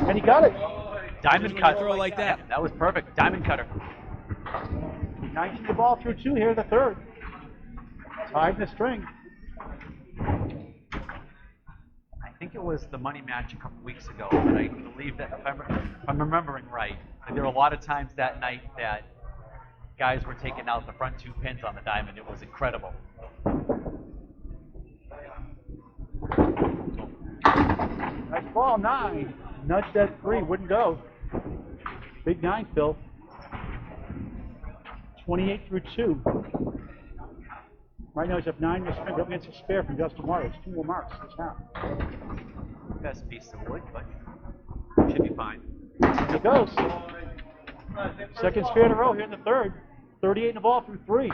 And he got it. Diamond cut. Throw like that. That was perfect. Diamond cutter. 19 the ball through 2 here in the third. Tied in the string. I think it was the money match a couple weeks ago, but I believe that if I'm remembering right, there were a lot of times that night that guys were taking out the front 2 pins on the diamond. It was incredible. Nice ball, 9. Nudged that 3, wouldn't go. Big 9, Phil. 28 through 2. Right now he's up 9 to spin, up against a spare from Justin Morris. 2 more marks this half. Best piece of wood, but should be fine. Here it goes. Second spare in a row here in the third. 38 in the ball through 3.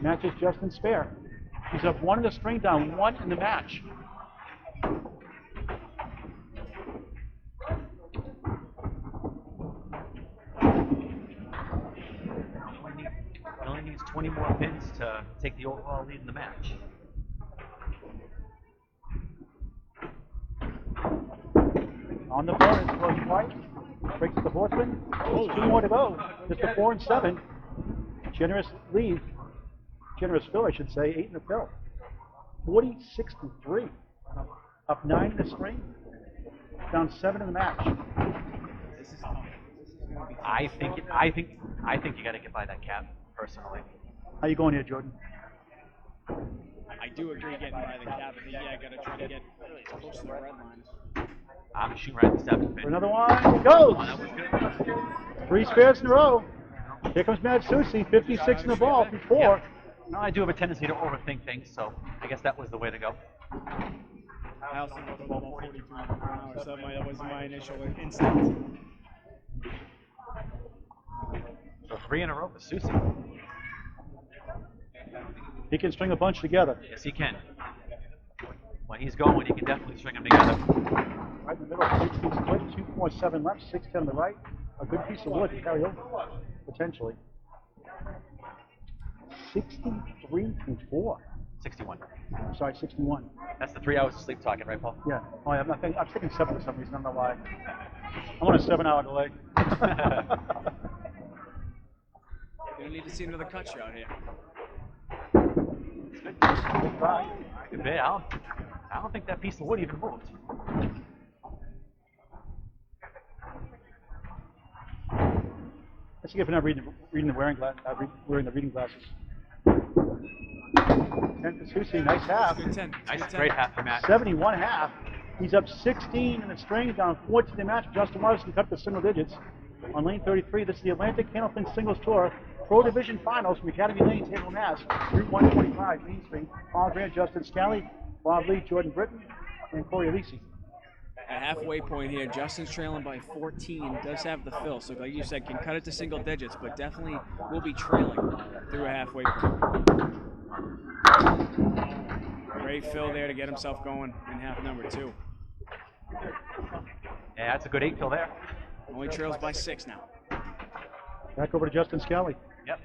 Matches Justin's spare. He's up 1 in the string, down 1 in the match. He only needs 20 more pins to take the overall lead in the match. On the bonus, goes right. Breaks the horseman. 2 more to go. Just a 4 and 7. Generous lead. Generous fill, I should say. 8 in the fill. 46 to 3. Up 9 in the string. Down 7 in the match. This is tough. This is gonna be tough. I think you got to get by that cap personally. How you going here, Jordan? I do agree getting by the cap. I think, yeah, I gotta try to get really close to the red lines. I'm shooting right at the 7th For pin. another one. It goes. Oh, that was good. 3 spares in a row. Here comes Matt Soucy. 56 in the ball through 4. Yeah. No, I do have a tendency to overthink things, so I guess that was the way to go. I also know the ball 43 miles per hour, so that was my initial instinct. So 3 in a row for Soucy. He can string a bunch together. Yes, he can. When he's going, he can definitely string them together. Right in the middle, 16 split, 2.7 left, 610 on the right. A good piece of wood to carry over, potentially. 63 through 4. 61. Sorry, 61. That's the 3 hours of sleep talking, right, Paul? Yeah. Oh, yeah, I'm thinking 7 for some reason. I don't know why. I'm on a 7-hour delay. We need to see another cut shot here. Good try. Good bit. I don't think that piece of wood even moved. Let's see if we're not reading the wearing glasses. 10 for Soucy, nice half. Good 10. Nice, Good 10. great half for Matt. 71 half. He's up 16 in the string, down 14 in the match. Justin Morrison cut the single digits on lane 33. This is the Atlantic Candlepin Singles Tour Pro Division Finals from Academy Lanes, Haverhill, Mass. Route 125, Main Street. Paul Grant, Justin Scali, Bob Lee, Jordan Britton, and Corey Alisi. At halfway point here, Justin's trailing by 14. Does have the fill, so like you said, can cut it to single digits, but definitely will be trailing through a halfway point. Great fill there to get himself going in half number 2. Yeah, that's a good 8 fill there. Only trails by 6 now. Back over to Justin Scali. Yep.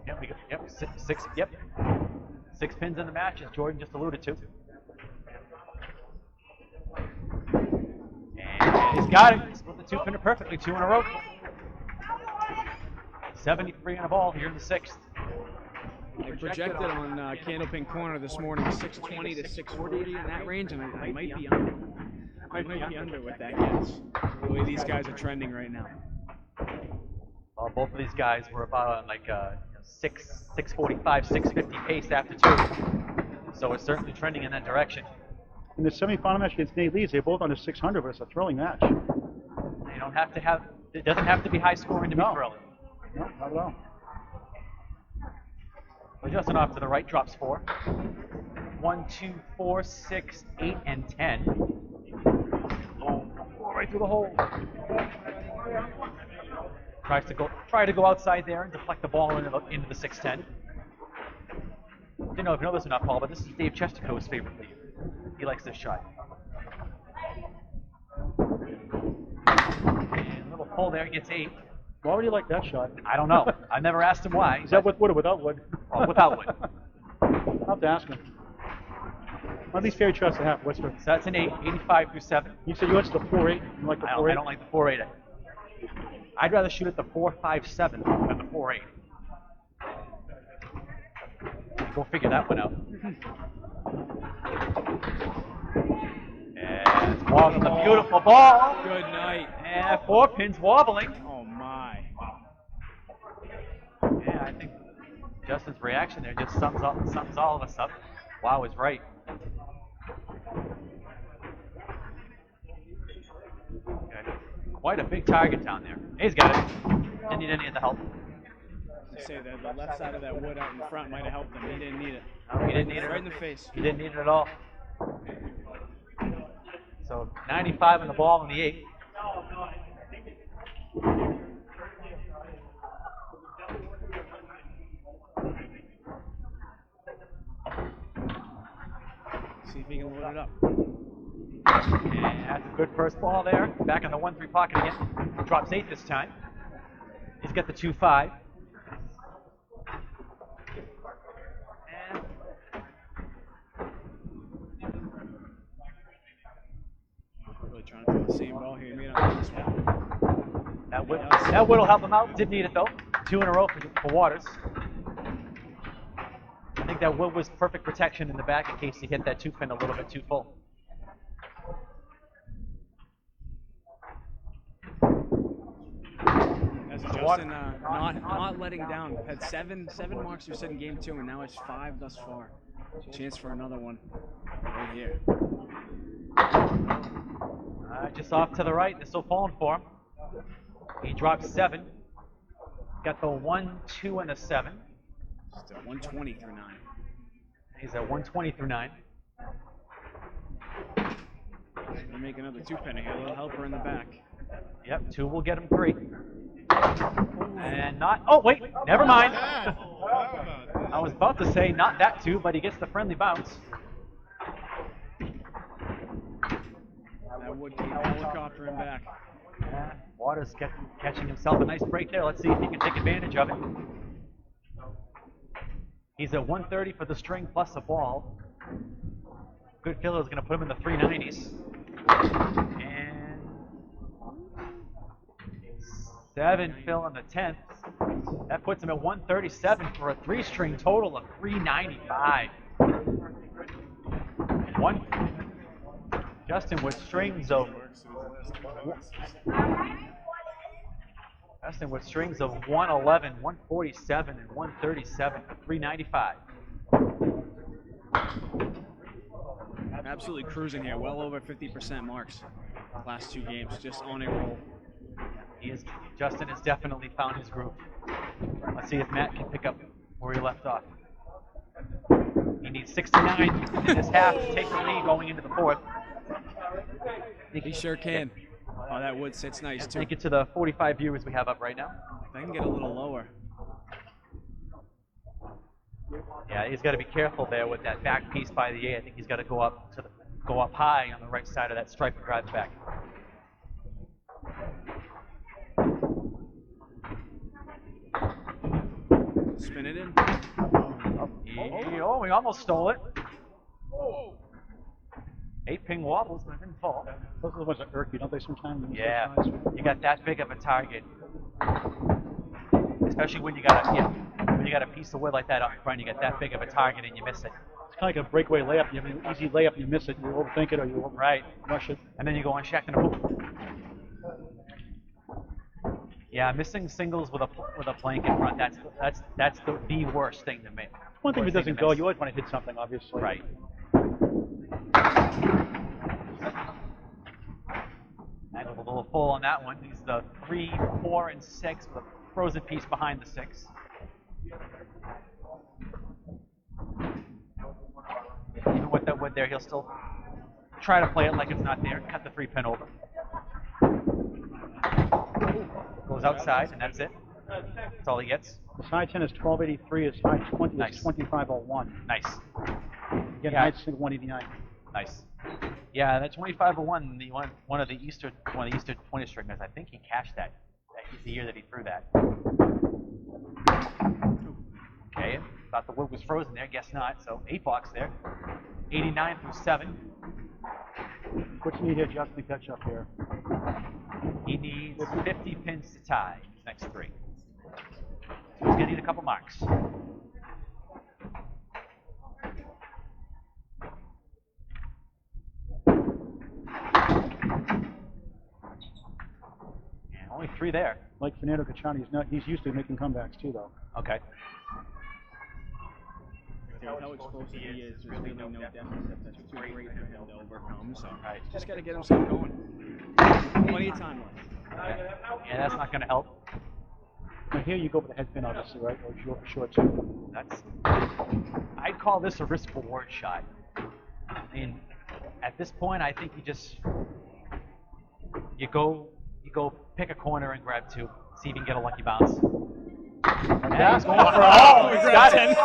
Yep. We got, yep. Six. Yep. 6 pins in the match, as Jordan just alluded to. And he's got it. He's split the 2-pinner perfectly, 2 in a row. 73 on a ball here in the 6th. I projected on Candlepin Corner this morning 620 to 640 in that range, and I might be under. I might be under with that guess. The way these guys are trending right now. Both of these guys were about like 645, 650 pace after 2. So it's certainly trending in that direction. In the semifinal match against Nate Lees, they're both under 600, but it's a thrilling match. They don't have to have, it doesn't have to be high scoring to be thrilling. No, not at all. Justin off to the right, drops 4. 1, 2, 4, 6, 8, and 10. Oh, right through the hole. Try to go outside there and deflect the ball into the 610. Didn't know if you know this or not, Paul, but this is Dave Chesterco's favorite lead. He likes this shot. And a little pull there, gets 8. Why would you like that shot? I don't know. I never asked him why. Is that with wood or without wood? Oh, without wood. I'll have to ask him. One of these favorite shots to have. What's the? So that's an 8, 85 through 7. You said you went to the 4.8. You like the 4.8? I don't like the 4.8. I'd rather shoot at the 4.57 than the 4.8. Go figure that one out. And it's wobbling, a beautiful ball. Good night. And 4 pins wobbling. Oh my. Yeah, I think Justin's reaction there just sums all of us up. Wow is right. Quite a big target down there. He's got it. Didn't need any of the help. I say that the left side of that wood out in front might have helped him. He didn't need it. No, he didn't need it. Right in the face. He didn't need it at all. So 95 on the ball in the 8th. See if he can load it up. And that's a good first ball there. Back in the 1-3 pocket again. Drops 8 this time. He's got the 2-5. And Really trying to throw the same ball here. Made on this one. that would will help him out. Didn't need it though. 2 in a row for Waters. I think that wood was perfect protection in the back in case he hit that 2-pin a little bit too full. As Justin not letting down. Had seven marks you said in game 2, and now it's 5 thus far. Chance for another one right here. Just off to the right. This will fall for him. He dropped 7. Got the 1, 2, and a 7. Just at 120 through 9. He's at 120 through 9. We'll make another 2-pin here. A little helper in the back. Yep, 2 will get him 3. And not. Oh wait, never mind. I was about to say not that 2, but he gets the friendly bounce. That would keep helicoptering back. Yeah, Waters catching himself a nice break there. Let's see if he can take advantage of it. He's at 130 for the string plus a ball. Good filler is going to put him in the 390s. And 7 fill on the 10th. That puts him at 137 for a 3-string total of 395. Justin with strings of 111, 147, and 137 for 395. Absolutely cruising here. Well over 50% marks. Last 2 games, just on a roll. Justin has definitely found his groove. Let's see if Matt can pick up where he left off. He needs 69 in this half to take the lead going into the 4th. He sure can. Oh, that wood sits nice too. Take it to the 45 viewers we have up right now. If I can get a little lower. Yeah, he's got to be careful there with that back piece by the 8. I think he's got to go up high on the right side of that stripe and drive it back. Spin it in. Oh, we almost stole it. 8-ping wobbles, but it didn't fall. Those are the ones that irk you, don't they, sometimes? Yeah, you got that big of a target. Especially when you got a piece of wood like that up front, you got that big of a target and you miss it. It's kind of like a breakaway layup. You have an easy layup and you miss it. You overthink it or you rush it. And then you go unchecked and a hoop. Yeah, missing singles with a plank in front, that's the worst thing to make. One thing that doesn't go, you always want to hit something, obviously. Right. And a little full on that one. He's the 3, 4, and 6 with a frozen piece behind the 6. Even with that wood there, he'll still try to play it like it's not there. Cut the 3-pin over. Goes outside, and that's it. That's all he gets. The side 10 is 1283. His side 20 Nice. is 2501. Nice. Again, Yeah. high single 189. Nice. Yeah, that 2501, one of the Easter 20 stringers. I think he cashed that the year that he threw that. Okay, thought the wood was frozen there. Guess not. So 8 blocks there. 89 through 7. What you need here, Justin, to catch up here? He needs 50 pins to tie his next 3. So he's gonna need a couple marks. Only 3 there. Like Fernando Cacciani, he's used to making comebacks too, though. Okay. How explosive he is, there's really no deficit that's too great for him to overcome. So just got to get himself going. Plenty of time left. Yeah, that's not going to help. Now here you go for the head pin, obviously, right? Or you go for short too. I'd call this a risk reward shot. I mean, at this point, I think you go pick a corner and grab two, see if you can get a lucky bounce. Yeah, he's going for a he's got it.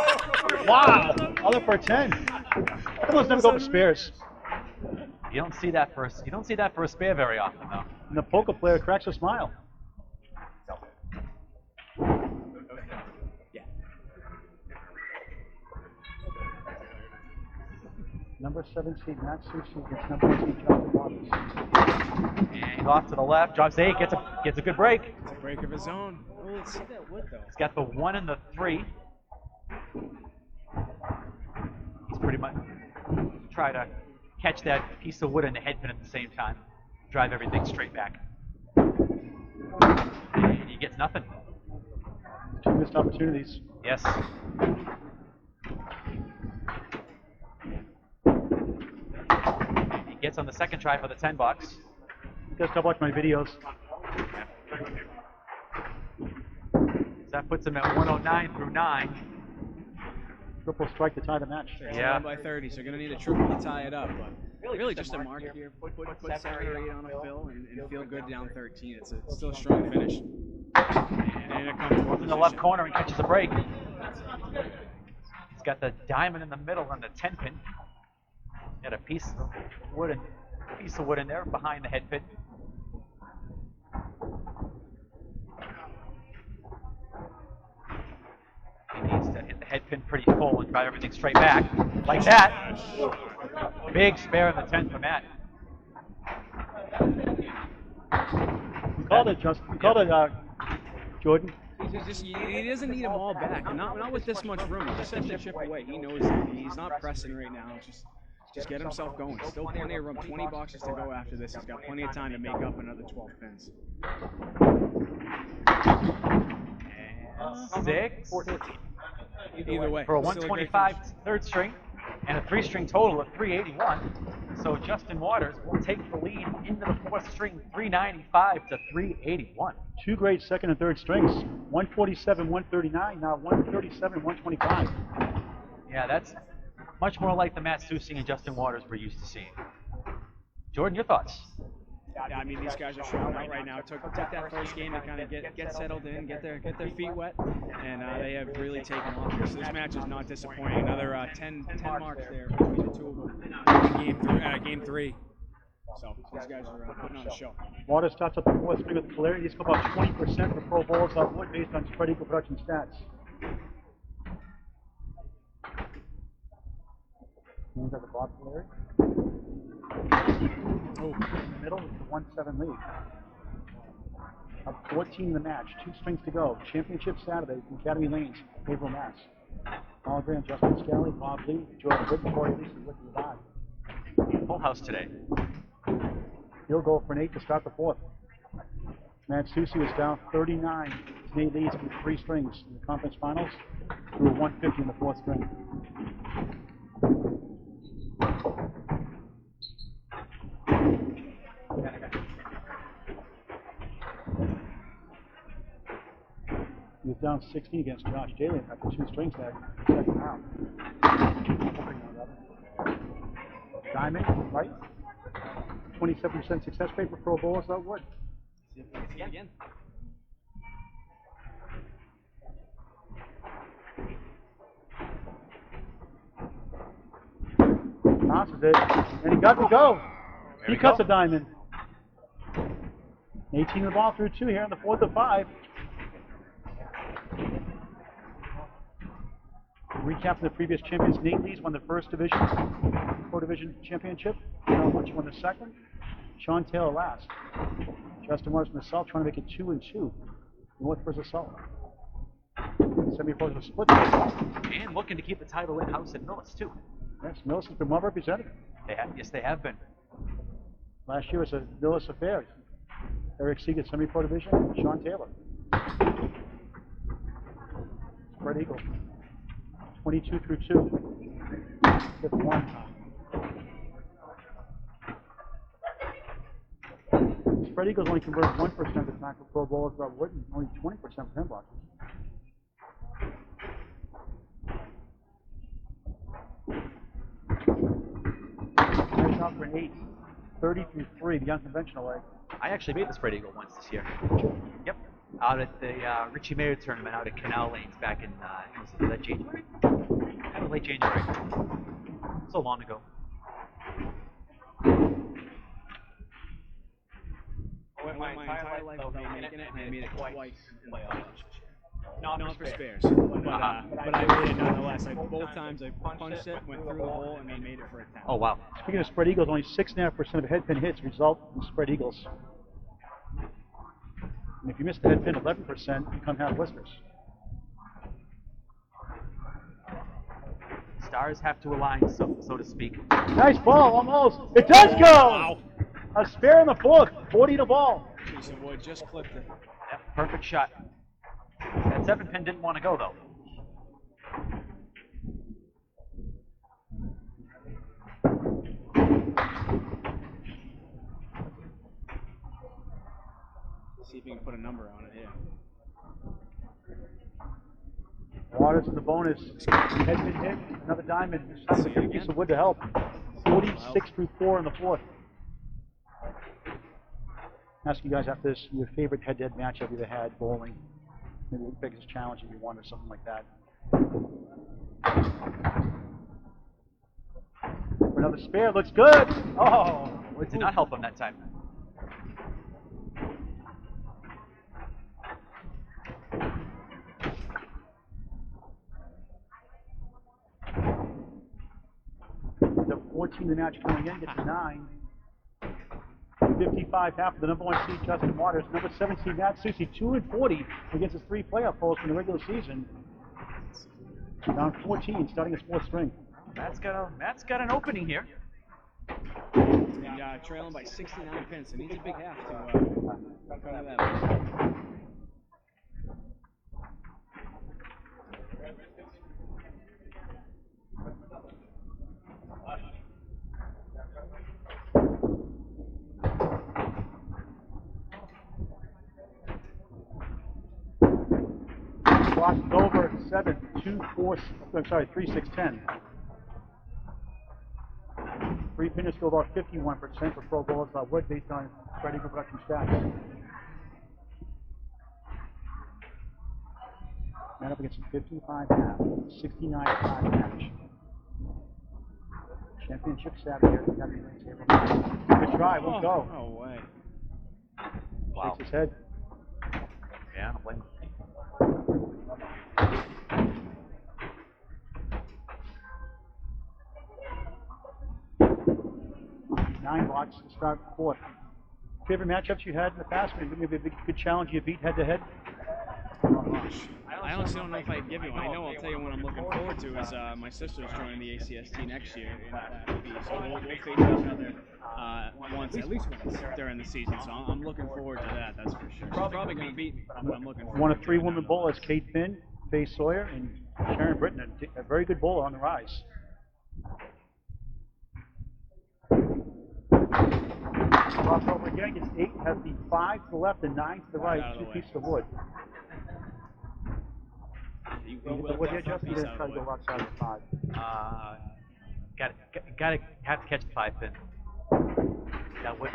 Wow, other for a 10. Those never go for spares. You don't see that for a spare very often, though. And the poker player cracks a smile. Yeah. Number 17, Matt Soucy against number 18, Justin Waters. And he's off to the left, drops 8, gets a good break. It's a break of his own. Oh, let's see that wood though. He's got the 1 and the 3. He's pretty much try to catch that piece of wood and the head pin at the same time. Drive everything straight back. And he gets nothing. 2 missed opportunities. Yes. He gets on the second try for the 10 bucks. You guys gotta watch my videos. That puts him at 109 through 9. Triple strike to tie the match. Yeah. By 30, so you're gonna need a triple to tie it up. But really, just a mark here. Put 7 or 8 on a fill and feel good down 13. It's still a strong finish. And a comfortable In the left corner and catches a break. He's got the diamond in the middle and the 10 pin. Got a piece of wood in there behind the head pin. He needs to hit the head pin pretty full and drive everything straight back. Like that. Big spare in the 10 for Matt. You called it, Justin. You called it, Jordan. He doesn't need them all back. And not with this much room. He just has to chip away. He knows that. He's not pressing right now. Just get himself going. Still plenty of room. 20 boxes to go after this. He's got plenty of time to make up another 12 pins. And 6. Either way. For a 125 third string and a 3-string total of 381. So Justin Waters will take the lead into the 4th string, 395 to 381. 2 great second and third strings. 147, 139, now 137, 125. Yeah, that's much more like the Matt Soucy and Justin Waters we're used to seeing. Jordan, your thoughts? Yeah, I mean, these guys are showing out right now. Took that first game to kind of get settled in, get their feet wet, and they have really taken off. So this match is not disappointing. Another 10 marks there between the two of them in game 3. So these guys are putting on a show. Waters starts up the 4th string with polarity. He's got about 20% for pro bowlers on wood based on spread equal production stats. He's got the box polarity. Oh, in the middle is the 1-7 lead. Up 14 in the match, 2 strings to go. Championship Saturday from Academy Lanes, April, Mass. Paul Grant, Justin Scali, Bob Lee, Jordan Britton, Corey Lisa, Ricky Levine. Full house today. He'll go for an 8 to start the 4th. Matt Soucy was down 39. Today leads with 3 strings in the conference finals through a 150 in the 4th string. He was down 16 against Josh Daly after 2 strings there in the second round. Diamond, right? 27% success rate for pro bowlers out wood. Again. Bounces it, and he got to go. He cuts a diamond. 18 the ball through 2 here in the 4th of 5. Recap of the previous champions. Nate Lees won the 1st division, Pro Division Championship. John Lynch won the 2nd. Sean Taylor last. Justin Waters from the South trying to make it 2-2. North versus South. Semi-pros with split. And looking to keep the title in-house at Millis, too. Yes, Millis has been well represented. Yes, they have been. Last year was a Millis affair. Eric Seegert, Semi-Pro Division, Sean Taylor. Spread eagle. 22 through 2. 5th 1. spread eagles only convert 1% of the time for pro bowlers about wood and only 20% for pin boxes. Nice out for an 8. 30 through 3, the unconventional way. I actually made the spread eagle once this year. Yep. Out at the Richie Mayer tournament out at Canal Lanes back in was it late January? Yeah, late January. So long ago. I went my entire life without making it, and I made it twice in playoffs. Not for spares, but I made it nonetheless. Both times I punched it, went through the hole, and then made it for a 10. Oh, wow. Speaking of spread eagles, only 6.5% of head pin hits result in spread eagles. And if you miss the head pin 11%, you come have blisters. Stars have to align, so to speak. Nice ball, almost. It does go! Wow. A spare in the 4th, 40 to ball. Jason Wood just clipped it. Yep, perfect shot. That 7 pin didn't want to go, though. See if you can put a number on it, yeah. Waters in the bonus. Head pin hit, another diamond. This time with a piece of wood to help. 46 through 4 in the 4th. Ask you guys after this your favorite head-to-head matchup you ever had bowling. Maybe the biggest challenge that you won or something like that. For another spare, looks good. Oh, It did not help him that time. The 14 the match going in, gets 9. 55 half of the number 1 seed Justin Waters, number 17 Matt Soucy, 2-40 against his 3 playoff polls from the regular season. Down 14, starting his 4th string. Matt's got an opening here. And trailing by 69 pins, so needs a big half to cover that up. Crosses over 7, 2, 4, I'm sorry, 3, 6, 10. 3 pinners go about 51% for pro bowlers about wood based on spread eagle production stats. Man up against a 55 half, 69 5 match. Championship Saturday at the Academy Lanes April. Good try, won't go. No way. Wow. Shakes his head. Yeah, I don't blame him. 9 blocks to start 4th. Favorite matchups you had in the past? Maybe a good challenge you beat head to head? Oh gosh. I honestly don't know if I'd give you one. I know I'll tell you one I'm looking forward to is my sister's joining the ACST next year in Class B. So we'll face each other at least once during the season. So I'm looking forward to that, that's for sure. She's probably going to beat me, but I'm looking forward to it. One of 3 women bowlers, Kate Finn, Faye Sawyer, and Sharon Britton, a very good bowler on the rise. Crossover again, gets 8, has the 5 to the left and 9 to the right, 2 pieces of wood. You hit the wood here, Justin? Then try to go outside of the 5. Have to catch the 5 pin. That wood,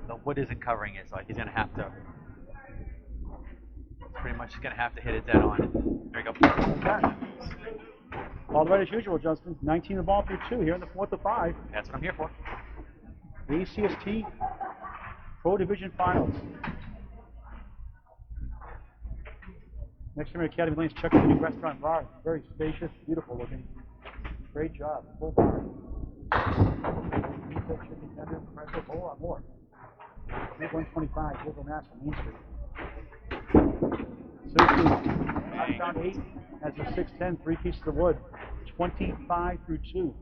the wood isn't covering it, so he's gonna have to. Pretty much, gonna have to hit it dead on. There you go. Okay. All right as usual, Justin. 19 the ball through 2 here in the 4th of 5. That's what I'm here for. The ACST Pro Division Finals. Next time at Academy Lanes, check out the new restaurant bar. Very spacious, beautiful looking. Great job. Full bar. Pizza, chicken tenders, pretzel, a whole lot more. Make 125, Global Mass on Main Street. Soucy, down 8, has a 610, 3 pieces of wood. 25 through 2.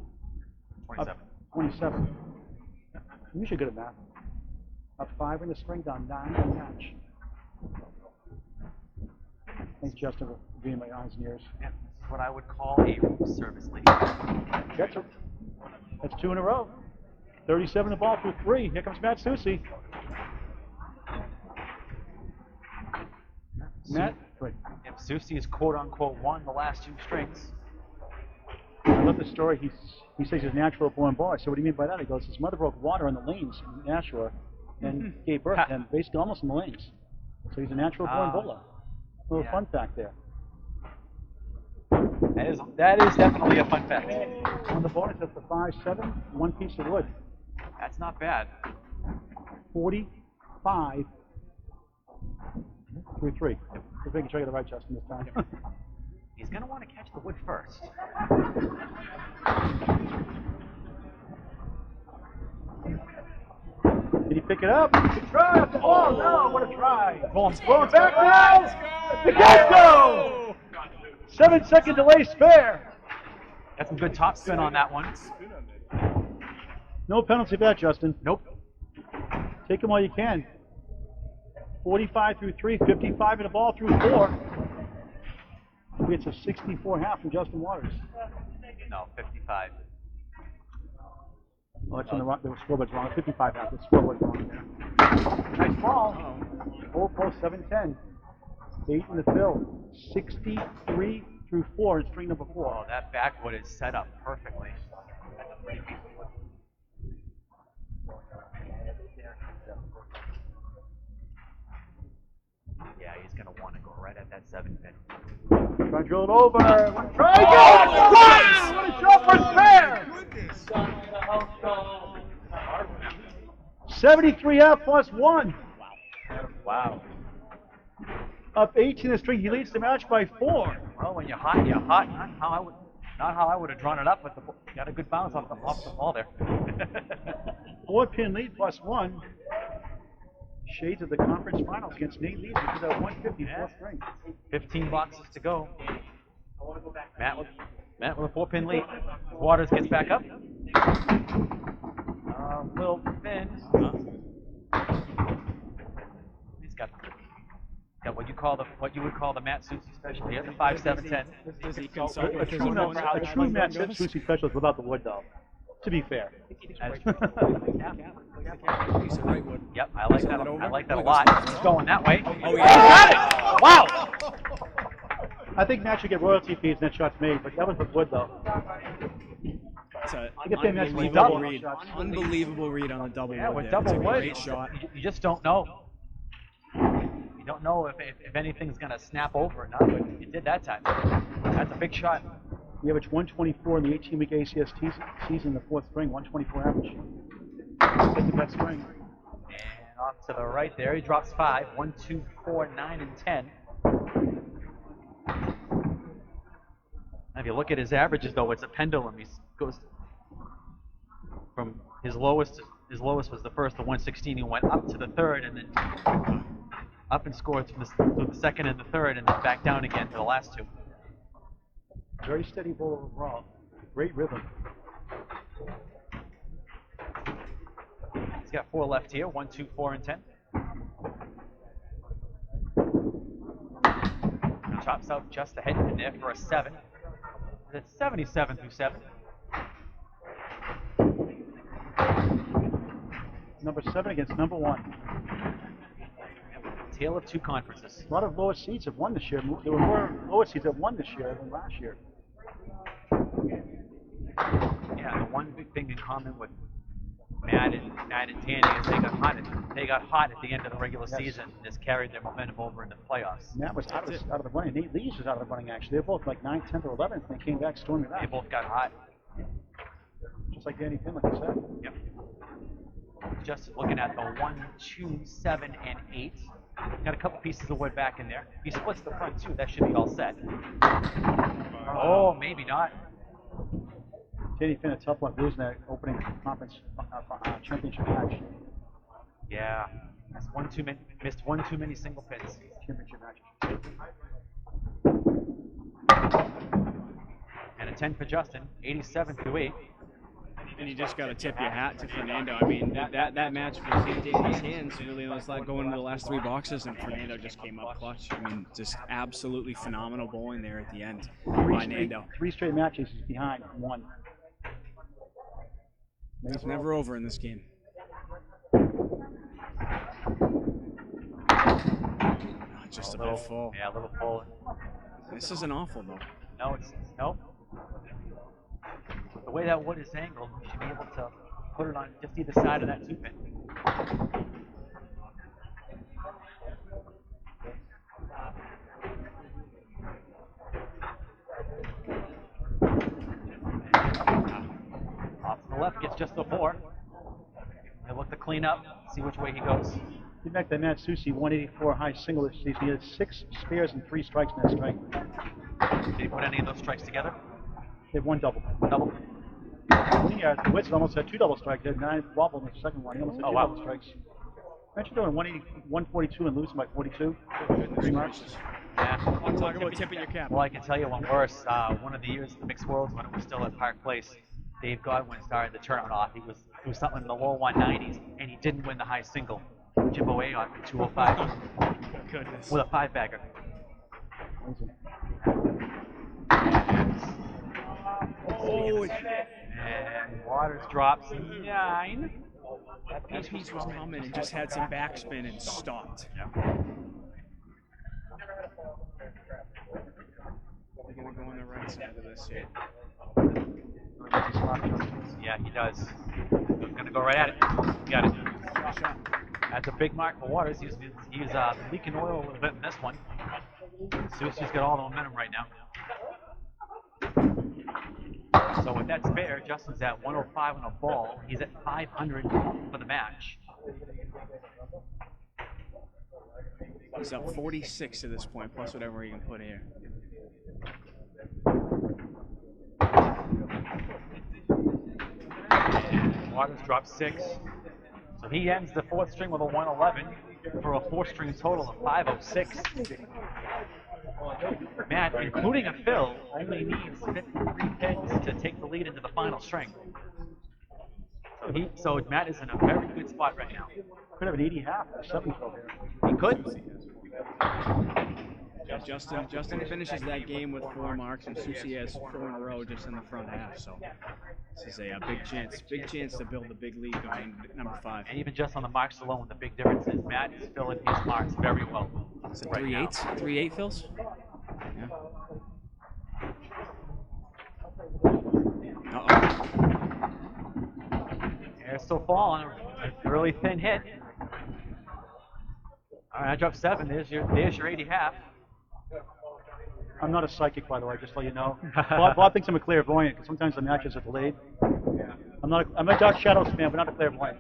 27. 27. You should good at math. Up 5 in the string, down 9 in the match. Thanks, Justin, for being my eyes and ears. Yeah, this is what I would call a room service lead. That's 2 in a row. 37 the ball through 3. Here comes Matt Soucy. Matt, wait. If Soucy is quote-unquote won the last 2 strings. I love the story. He says he's a natural born bowler. So what do you mean by that? He goes, his mother broke water on the lanes in Nashua and gave birth to him basically almost in the lanes. So he's a natural born bowler. A little fun fact there. That is definitely a fun fact. On the bonus, that's the 5-7, 1 piece of wood. That's not bad. 45 through 3. Just making sure I get it right, Justin, this time. He's going to want to catch the wood first. Did he pick it up? Good try off the ball. No, what a try. Going back now. The get-go. 7-second delay spare. Got some good top spin on that one. No penalty for that, Justin. Nope. Take them while you can. 45 through 3, 55 in the ball through 4. It's a 64.5 from Justin Waters. No, 55. Oh, that's on the scoreboard's wrong. 55.5. The scoreboard's wrong there. Nice ball. Old post 7-10. 8 in the fill. 63 through 4 in string number 4. Oh, that backwood is set up perfectly. That's a pretty piece of wood. Yeah, he's going to want to go right at that 7-pin. Try to drill it over. Try again! Wow! What a shot for spare! 73 out plus 1. Wow. Up 18 in the string. He leads the match by 4. Well, when you're hot, you're hot. Not how I would have drawn it up, but you got a good bounce off the ball there. 4-pin lead plus 1. Shades of the conference finals against Nate Lees, which is at 154th string. 15 boxes to go. Matt with a 4-pin lead. Waters gets back up. Little thin. He's got what you would call the Matt Soucy special. He has a 5-7-10. A true Matt Soucy specialist without the wood, though. To be fair. Yep, I like that. I like that a lot. He's going that way. Oh, yeah. Got it! Wow! I think Matt should get royalty fees and that shot's made, but that was with wood, though. It's an unbelievable read. Unbelievable read on the double Yeah, wood with there. double It's a wood, great shot. you just don't know. You don't know if anything's going to snap over or not, but it did that time. That's a big shot. He averaged 124 in the 18-week ACST season in the 4th string, 124 average. That's the best string. And off to the right there, he drops 5. 1, 2, 4, 9, and 10. Now, if you look at his averages, though, it's a pendulum. He goes from his lowest was the first to 116. He went up to the 3rd, and then up and scored through the 2nd and the 3rd, and then back down again to the last 2. Very steady bowler overall. Great rhythm. He's got 4 left here. 1, 2, 4, and 10. He chops out just ahead in there for a 7. It's 77 through 7. Number 7 against number 1. Tale of 2 conferences. A lot of lower seeds have won this year. There were more lower seeds that won this year than last year. Yeah, the one big thing in common with Matt and Tanny is they got hot at the end of the regular season and just carried their momentum over into the playoffs. Matt was out of the running. Nate Lees was out of the running, actually. They were both like 9th, 10th, or 11th, and they came back storming back. They both got hot. Just like Danny Finn, like you said. Yep. Just looking at the 1, 2, 7, and 8. Got a couple pieces of wood back in there. He splits the front too. That should be all set. Oh, maybe not. Danny Finn, a tough one, losing that opening conference championship match. Yeah, missed one too many single pins. Championship matches. And a 10 for Justin, 87 through 8. And you just got to tip your hat to Fernando. I mean, that match was in his hands. Really, it was like going into the last 3 boxes, and Fernando just came up clutch. I mean, just absolutely phenomenal bowling there at the end by Nando. 3 straight matches he's behind 1. It's never over in this game. Just a bit full. Yeah, a little full. This isn't awful though. No, it's no. The way that wood is angled, you should be able to put it on just either side of that 2-pin. Off to the left, gets just the 4. He'll look to clean up, see which way he goes. Get back to Matt Soucy, 184 high single this season. He had 6 spares and 3 strikes in that strike. Did he put any of those strikes together? They had 1 double. Double? The Wits almost had 2 double strikes. They had 9 wobble in the second one. He almost had 2 double strikes. Imagine doing 142 and losing by 42. 3 marks. Yeah. Talk about tipping your cap. Well, I can tell you one worse. One of the years, the Mixed Worlds, when it was still at Park Place, Dave Godwin started the tournament off. He was doing something in the low 190s, and he didn't win the high single. Jimbo A on 205 Goodness. with a 5-bagger. Oh, And Waters drops 9. that piece was coming and just had some backspin and stopped. Yeah. We're going to go on the right side of this here. Yeah, he does. Gonna go right at it. Got it. That's a big mark for Waters. He's leaking oil a little bit in this one. Soucy's got all the momentum right now. So with that spare, Justin's at 105 on a ball. He's at 500 for the match. He's up 46 at this point, plus whatever he can put here. And Waters drops 6. So he ends the 4th string with a 111 for a 4-string total of 506. Matt, including a fill, only needs 53 pins to take the lead into the final string. So Matt is in a very good spot right now. Could have an 80 half or 70 throw here. He could. Justin finishes that game with 4 marks, and Soucy has 4 in a row just in the front half. So this is a big chance to build a big lead going number 5. And even just on the marks alone, the big difference is Matt is filling his marks very well. Is it right 3/8? 3/8 fills? Yeah. They're still falling. A really thin hit. All right, I dropped 7. There's your 80 half. I'm not a psychic, by the way, just to let you know. Bob thinks I'm a clairvoyant because sometimes the matches are delayed. I'm a Dark Shadows fan, but not a clairvoyant.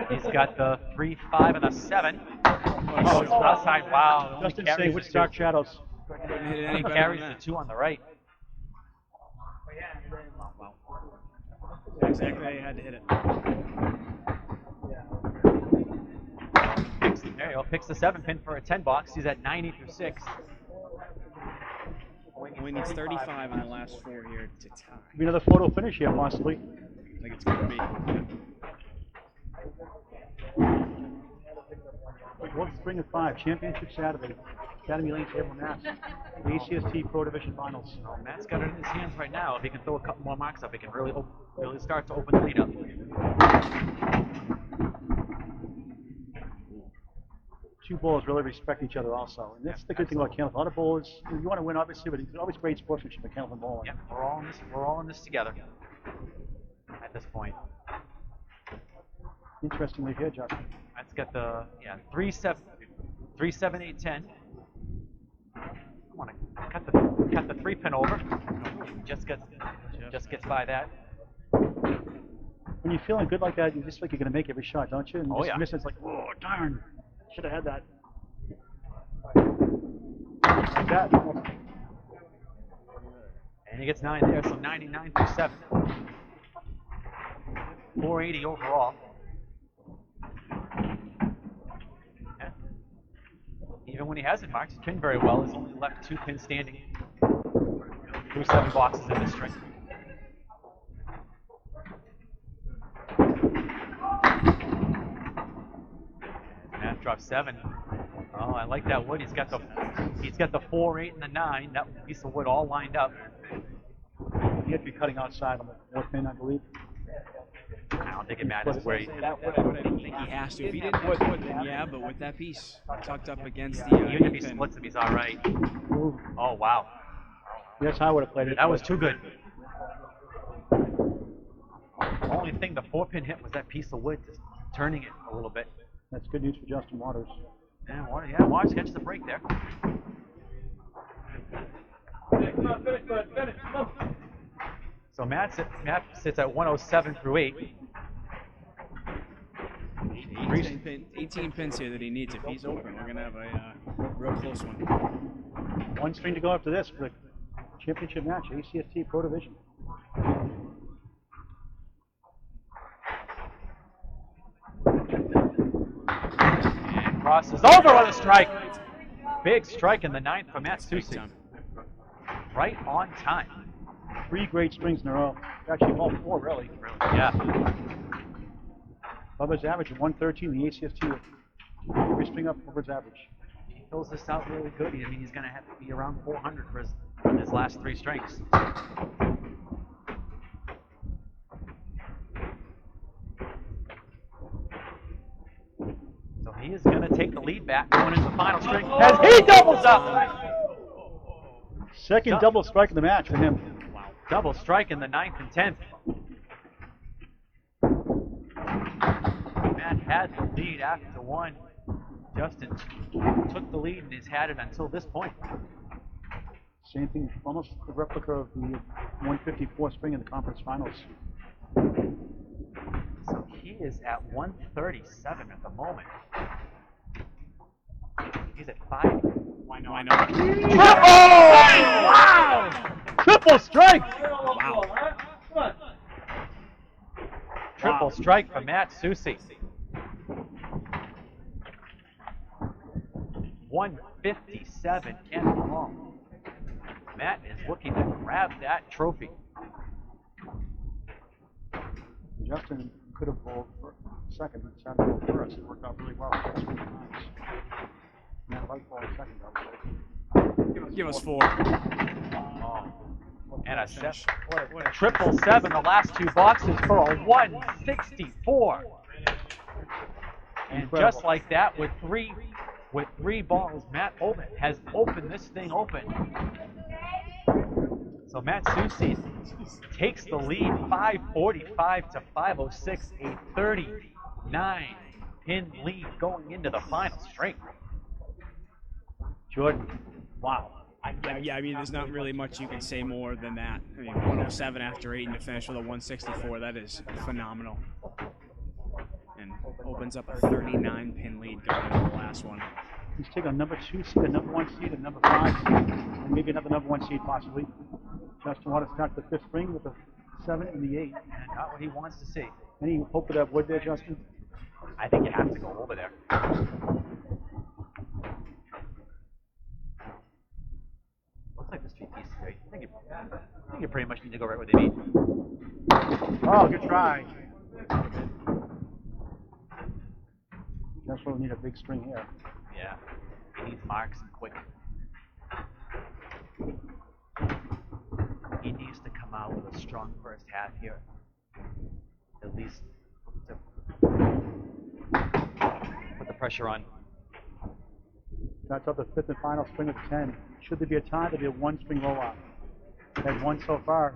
He's got the 3, 5, and a 7. Oh, it's outside. Wow. Justin say, which Dark Shadows? He carries the 2 on the right. Exactly how you had to hit it. There you go. Picks the 7-pin for a 10 box. He's at 90 through 6. We need 35 in the last 4 here to tie. Could be another photo finish here, possibly. I think it's going to be. Fourth spring of 5, Championship Saturday, Academy Lanes, Haverhill, Mass. The ACST Pro Division Finals. Matt's got it in his hands right now. If he can throw a couple more marks up, he can really start to open the lead up. 2 bowlers really respect each other also. And that's the good thing about Candlepin. A lot of bowlers, you want to win obviously, but it's always great sportsmanship at Candlepin bowling. Yeah, we're all in this together at this point. Interestingly here, Justin. Matt's got the 3, 7, 8, 10. I want to cut the 3-pin over. Just gets by that. When you're feeling good like that, you just feel like you're going to make every shot, don't you? And Oh, just yeah. miss it, it's like, oh, darn. Should have had that. Like that. And he gets 9 there, so 99 through 7. 480 overall. Yeah. Even when he hasn't marked, he's pinned very well. He's only left 2 pins standing through 7 boxes in this string. Matt drops 7. Oh, I like that wood. He's got the 4, 8, and the 9. That piece of wood all lined up. You have to be cutting outside on the 4th pin, I believe. I don't think it matters where he. I think he has to. If he didn't put, then yeah, but with that piece tucked up against the Even if he pin. splits him, he's all right. Ooh. Oh wow, That's how I would have played it. that was too good. The only thing the 4-pin hit was that piece of wood, just turning it a little bit. That's good news for Justin Waters. Yeah, Waters catches the break there. So Matt sits at 107 through 8. 18 pins here that he needs. If he's open, we're gonna have a real close one. One string to go after this for the championship match, ACST Pro Division. And crosses over on a strike. Big strike in the 9th for Matt Soucy. Right on time. 3 great strings in a row. Actually, all 4, really. Yeah. Bubba's average of 113, the ACST. Every string up over his average. He fills this out really good. I mean, he's going to have to be around 400 for his last 3 strings. So he is going to take the lead back going into the final string as he doubles up. Second double strike in the match for him. Wow. Double strike in the 9th and 10th. Matt had the lead after 1. Justin took the lead and has had it until this point. Same thing, almost a replica of the 154 string in the conference finals. So he is at 137 at the moment. He's at 5. I know. Wow! Triple strike! Wow. Triple strike for Matt Soucy. 157 and long. Matt is looking to grab that trophy. Justin could have bowled for second, but decided to go first. It worked out really well. Matt liked bowling second, though. Give us 4. Oh. And a 7. What a triple 7, the last 2 boxes for a 164. And Incredible. just like that, with three balls, Matt has opened this thing open. So Matt Soucy takes the lead, 545 to 506, a 39-pin lead going into the final string. Jordan, wow. Yeah, I mean, there's not really much you can say more than that. I mean, 107 after 8 and to finish with a 164, that is phenomenal. And opens up a 39-pin lead going into the last one. He's taking a number 2 seed, a number 1 seed, a number 5 seed, and maybe another number 1 seed possibly. Justin Waters start the 5th string with the 7 and the 8. And not what he wants to see. Any hope for that wood there, Justin? I think you have to go over there. Looks like there's 2 pieces there. I think you pretty much need to go right where they meet. Oh, good try. That's why we need a big string here. Yeah, he needs marks and quick. He needs to come out with a strong first half here. At least to put the pressure on. That's up the 5th and final string of 10. Should there be a tie, there'll be a 1 string roll-off. Had 1 so far.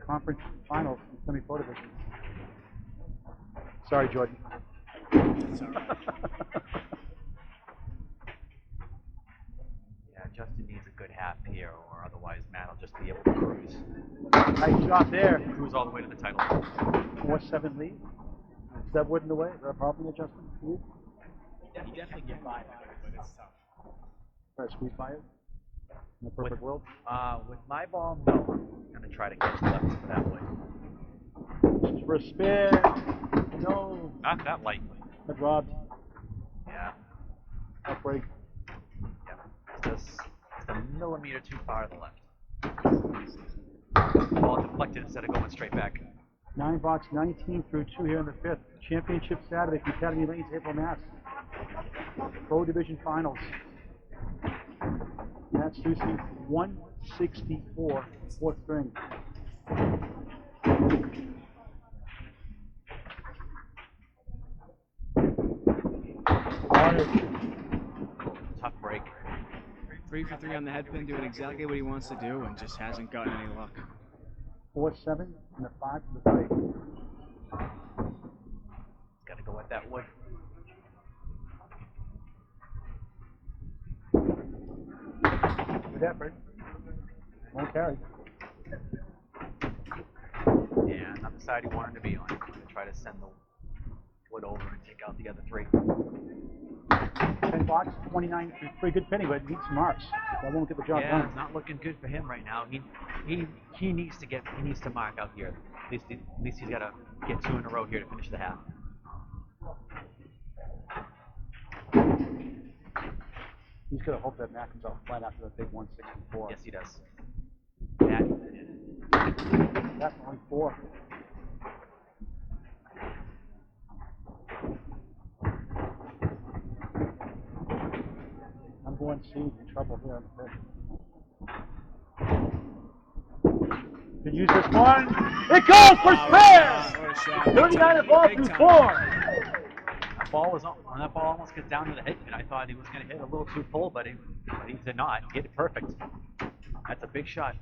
Conference finals in semi-pro division. Sorry, Jordan. Yeah, Justin needs a good half here, or otherwise Matt will just be able to cruise. Nice shot there. Cruise all the way to the title. 4-7 lead. Is that wood in the way? Is that a problem there, Justin? For you? You definitely get by that, but it's tough. Try to squeeze by it? In the perfect world? With my ball, no. I'm going to try to catch the left for that way. This is for a spin. No. Not that light. That robbed. Yeah. That break. Yeah. Just a millimeter too far to the left. Ball deflected instead of going straight back. 9 box 19 through 2 here in the 5th. Championship Saturday from Academy Lanes, April, Mass. Pro Division Finals. Matt Soucy, 164, 4th string. for 3 on the head pin, doing exactly what he wants to do, and just hasn't gotten any luck. 4-7 and a 5 to the right. Got to go at that wood. Good effort. Won't carry. Yeah, not the side he wanted to be on. I'm going to try to send the wood over and take out the other 3. 10 blocks, 29, pretty good penny, but needs some marks. That won't get the job Yeah, done. it's not looking good for him right now. He needs to mark out here. At least he's got to get 2 in a row here to finish the half. He's going to hope that Matt comes out flat after that big 164. Yes, he does. That, Definitely 4. Number 1 seed in trouble here. Can use this one. It goes for spares! What a shot. 39 and ball Big through time. 4. that ball was on. When that ball almost gets down to the head, and I thought he was going to hit a little too full, but he did not. He hit it perfect. That's a big shot.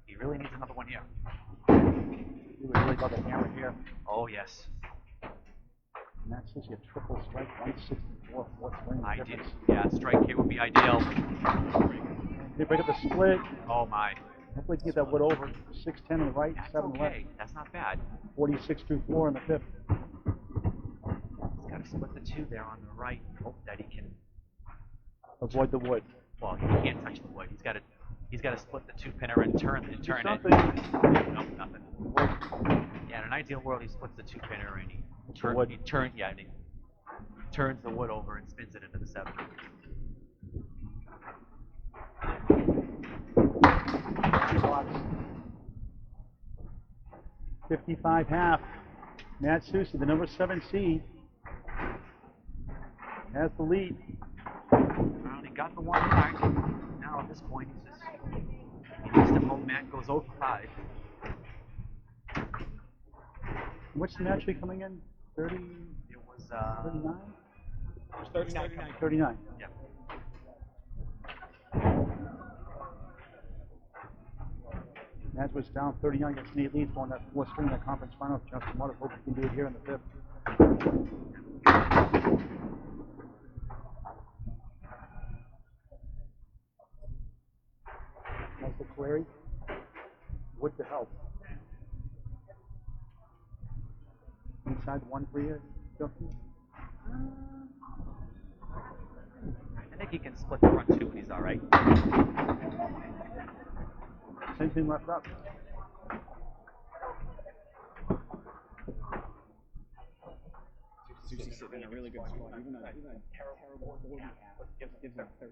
He really needs another one here. He was really about to hammer here. Oh yes. And that says you triple strike 164. What's winning I the did. difference? Yeah, strike here would be ideal. They break up the split. Oh my. Hopefully he can get that wood over. 6-10 on the right, That's 7 left. okay. That's not bad. 46 through 4 in the 5th. He's got to split the 2 there on the right. Hope that he can. Avoid the wood. Well, he can't touch the wood. He's got to split the 2 pinner and turn it. Something. Nope, nothing. Yeah, in an ideal world, he splits the 2 pinner and he turns the wood over and spins it into the 7. 55 half. Matt Soucy, the number 7 seed, has the lead. Well, he got the 1 mark. Now at this point, he needs to hope Matt goes 0 for 5. What's the match rate coming in? 30, It was 39? it was 39. 39. Yeah. Matt was down 39 against Nate Leeds, won that 4th string in the conference final. Justin Waters hopes he can do it here in the 5th. That's the query. Wood to help. Inside 1 for you, Justin? I think he can split the front 2 and he's all right. Same thing left up. Soucy's sitting in a really good spot. Even a terrible 40 half gives him 30.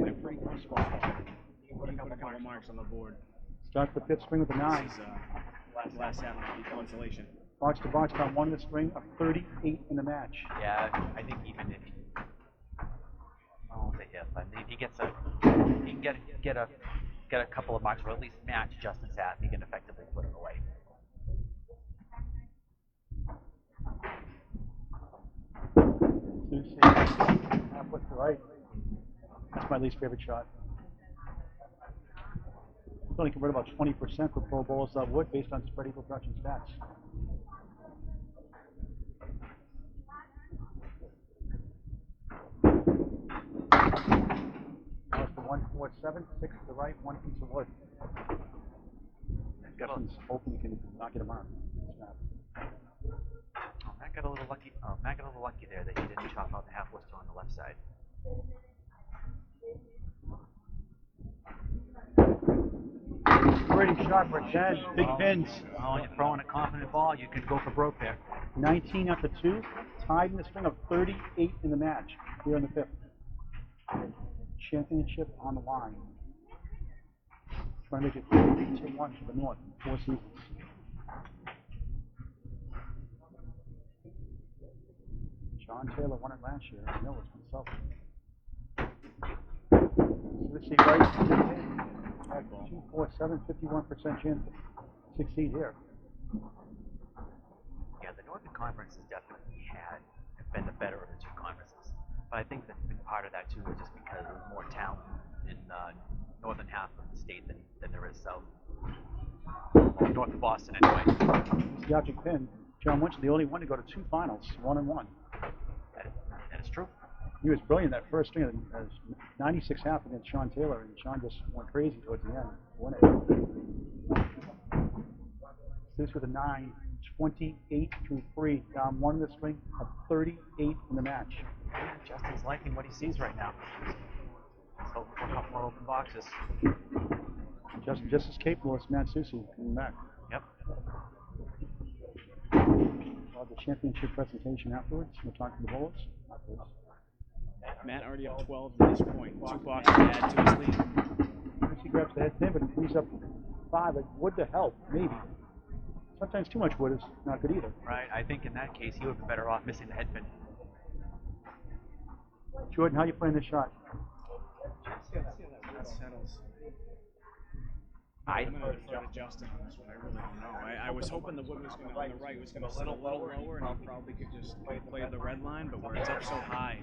In a pretty good spot. He put a couple marks on the board. Starts the 5th string with a 9. This is last half might be consolation. Box to box down 1 in the string, a 38 in the match. Yeah, I think even if I won't say if, but if he gets he can get a couple of marks or at least match Justin's half, he can effectively put him away. Soucy, half with the right. That's my least favorite shot. It's only converted about 20% for Pro Bowls that wood based on spread equal production stats. Now it's the 147, 6 to the right, 1 piece of wood. Justin's hoping he can not get a mark. Oh, Matt got a little lucky. Oh, Matt got a little lucky there that he didn't chop out the half Worcester on the left side. Pretty shot for 10. Big pins. Oh, you're throwing a confident ball, you can go for broke there. 19 after 2. Tied in the string of 38 in the match. Here in the 5th. Championship on the line. Trying to make it 3-1 for the North in 4 seasons. John Taylor won it last year. Millis himself. Soucy right. At 247, 51% chance to succeed here. Yeah, the Northern Conference has definitely have been the better of the 2 conferences. But I think that part of that too is just because there's more talent in northern half of the state than there is south. Well, north of Boston anyway. It's the object pin. John Winchell, the only one to go to 2 finals, 1-1. That is true. He was brilliant that first string, 96.5 against Sean Taylor, and Sean just went crazy towards the end. Won it. This with a 9, 28 through 3, down 1 in the string, a 38 in the match. Justin's liking what he sees right now. He's hoping for a couple more open boxes. Justin just as capable as Matt Soucy coming back. Yep. We'll have the championship presentation afterwards. We'll talk to the bowlers afterwards. Matt already up 12 at this point. 2 boxes to add to his lead. He grabs the head pin, but he's up 5. Like wood to help, maybe. Sometimes too much wood is not good either. Right. I think in that case he would be better off missing the head pin. Jordan, how you playing this shot? That settles. I'm going to defer to Justin on this one. I really don't know. I was hoping the wood was going to, on the right, was going to sit a little lower, and he probably could just play the red line, but where it's up so high,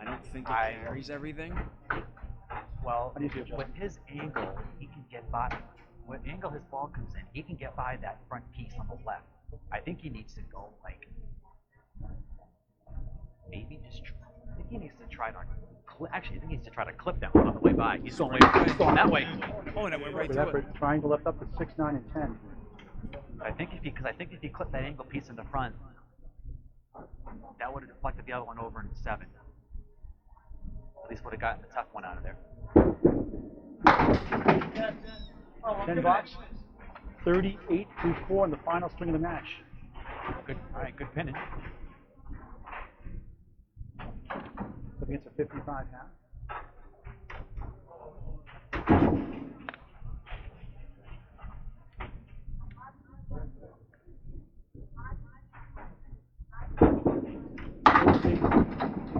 I don't think it carries everything. Well, with his angle, he can get by. What angle his ball comes in, he can get by that front piece on the left. I think he needs to go like maybe just. I think he needs to try to. Actually, I think he needs to try to clip that one on the way by. He's going that way. Oh, and it went right through it. Triangle left up to 6, 9, and 10. I think if he clipped that angle piece in the front, that would have deflected the other one over in 7. At least would have gotten the tough one out of there. 10 box, 38 through 4 in the final string of the match. Good, all right, good pinning. So it's a 55 half.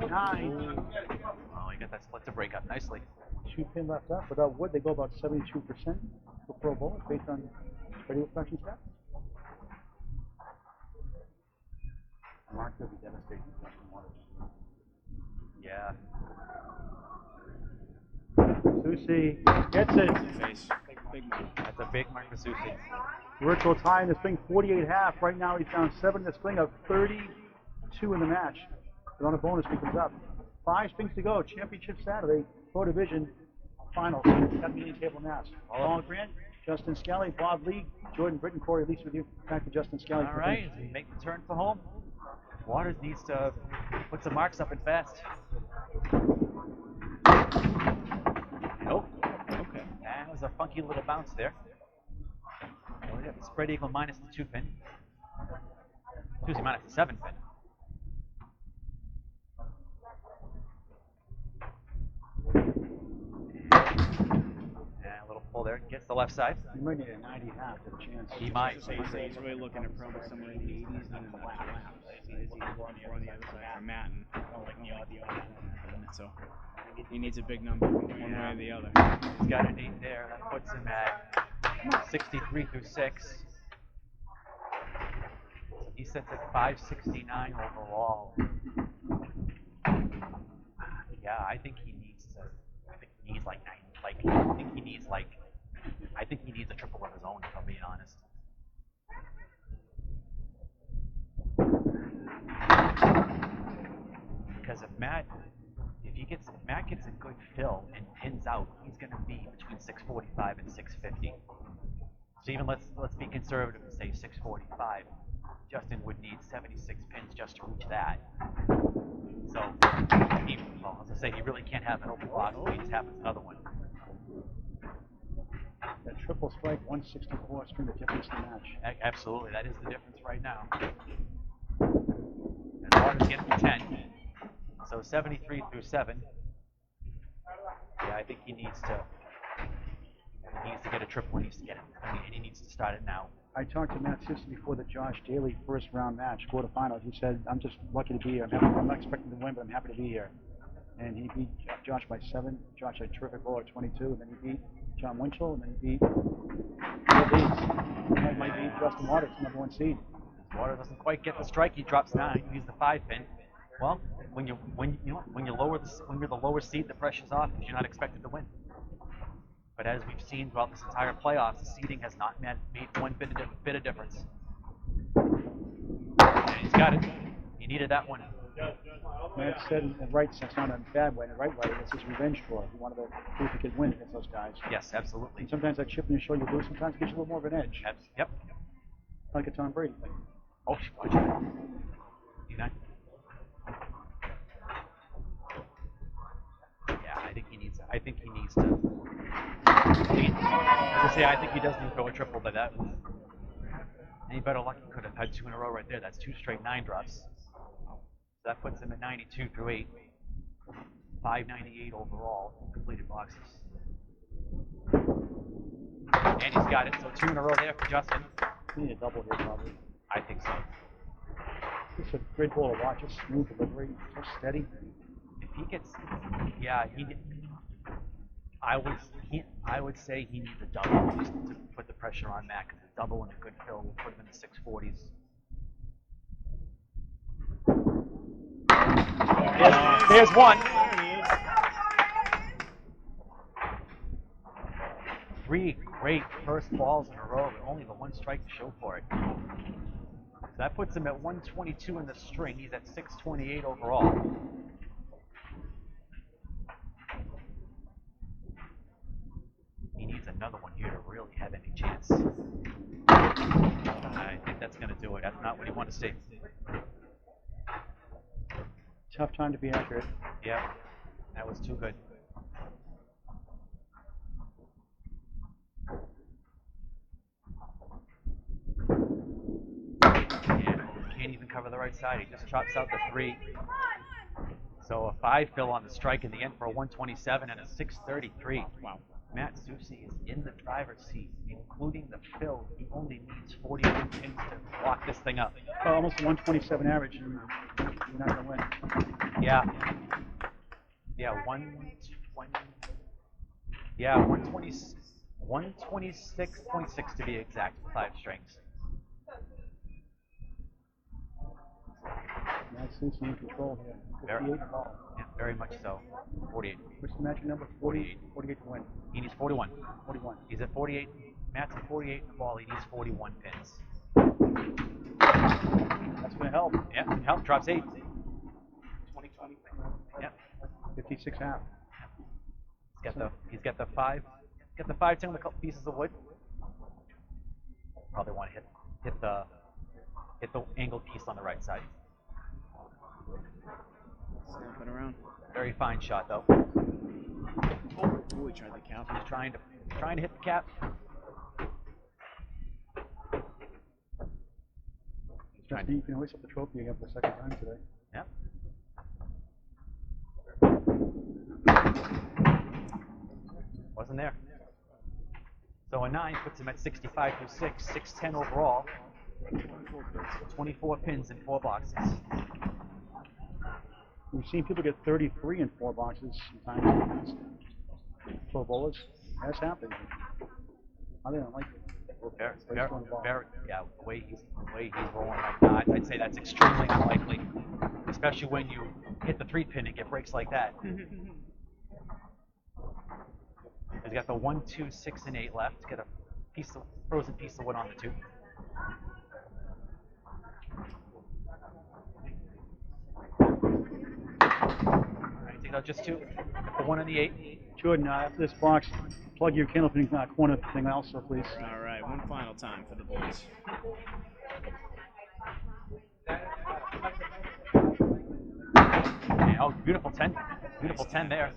Nine. Oh, you got that split to break up nicely. 2 pin left up. Without wood, they go about 72% for pro bowlers based on radio production stats. Mark will be devastating for Justin Waters. Yeah. Soucy gets it. Face. Big mark. That's a big mark for Soucy. Virtual tie in the string, 48 half. Right now he's down 7 in the string of 32 in the match. But on a bonus, he comes up. 5 strings to go. Championship Saturday, Pro Division Finals at Meeting Table Mass. Paul Grant, Justin Scali, Bob Lee, Jordan Britton, Corey Lease with you. Back to Justin Scali. All right, make the turn for home. Waters needs to put some marks up and fast. Nope. Okay. That was a funky little bounce there. Well, we got the spread eagle minus the 2 pin. Soucy minus the 7 pin. And a little pull there. Gets the left side. You might need a 90 half to have a chance. He might. He's really looking at probably somewhere in the 80s and then the laps. He's on the other side for Matt and so he needs a big number one way or the other. He's got an 8 there. That puts him at 63 through 6. He sits at 569 overall. Yeah, I think he needs to. I think he needs like 90. I think he needs a triple of his own, if I'm being honest. Because if Matt gets a good fill and pins out, he's going to be between 645 and 650. So even let's be conservative and say 645. Justin would need 76 pins just to reach that. So, as I say, he really can't have an open box. He just happens another one. That triple strike, 164 string, the difference in the match. Absolutely, that is the difference right now. And Waters gets the 10. So 73 through 7. Yeah, I think he needs to get a triple. He needs to get it. And he needs to start it now. I talked to Matt Soucy before the Josh Daly first round match, quarterfinals. He said, I'm just lucky to be here. I'm not expecting to win, but I'm happy to be here. And he beat Josh by 7. Josh had a terrific ball at 22, and then he beat John Winchell, and then he beat Millis. And might beat Justin Waters, number 1 seed. Waters doesn't quite get the strike. He drops 9. He's the 5 pin. Well, when you're the lower seed, the pressure's off because you're not expected to win. But as we've seen throughout this entire playoffs, the seeding has not made one bit of difference. And he's got it. He needed that one. Matt said in the right sense, not in a bad way, in the right way, it's his revenge tour. He wanted to prove he could win against those guys. Yes, absolutely. And sometimes that chip in your shoulder you lose, sometimes it gives you a little more of an edge. Yep. Like a Tom Brady thing. Oh, watch out. You know? Yeah, I think he needs to. As I say, I think he does need to go a triple, but that was any better luck he could have had 2 in a row right there. That's 2 straight 9 drops. So that puts him at 92 through 8. 598 overall completed boxes. And he's got it, so 2 in a row there for Justin. We need a double here, probably. I think so. It's a great ball to watch. Just smooth delivery, so steady. If he gets, I would say he needs a double just to put the pressure on Matt. Because a double and a good fill will put him in the 640s. There's one. 3 great first balls in a row, but only the 1 strike to show for it. So that puts him at 122 in the string. He's at 628 overall. He needs another one here to really have any chance. I think that's going to do it. That's not what he wanted to see. Tough time to be accurate. Yeah, that was too good. And can't even cover the right side. He just chops out the 3. So a 5 fill on the strike in the end for a 127 and a 633. Wow. Matt Soucy is in the driver's seat, including the fill. He only needs 41 pins to lock this thing up. Almost 127 average, and you're not going to win. Yeah. Yeah, 120. Yeah, 126.6 to be exact, 5 strings. Matt Soucy in control here. 58 in the ball. Yeah, very much so. 48. What's the matching number? 48. 48 to win. He needs 41. 41. He's at 48. Matt's at 48 in the ball. He needs 41 pins. That's going to help. Yeah, can help. Drops 8. 2020. Yeah. 56 half. He's got the 5. Got the 5 10 with a couple pieces of wood. Probably want to hit the angled piece on the right side. Snapping around. Very fine shot though. Oh, he tried the cap. He's trying to hit the cap. Justin, you can always up the trophy again for the second time today. Yeah. Wasn't there. So a 9 puts him at 65 through 6, 610 overall. 24 pins in 4 boxes. We've seen people get 33 in 4 boxes sometimes. Pro bowlers. That's happened. I don't like it. The way he's rolling right now, I'd say that's extremely unlikely, especially when you hit the 3-pin and get breaks like that. He's got the 1, 2, 6, and 8 left. He's got a frozen piece of wood on the 2. Alright, take out just 2. The 1 and the 8. Jordan, after this box, plug your Candlepin corner thing also, please. All right, one final time for the boys. Yeah, oh, beautiful 10. Beautiful 10 there.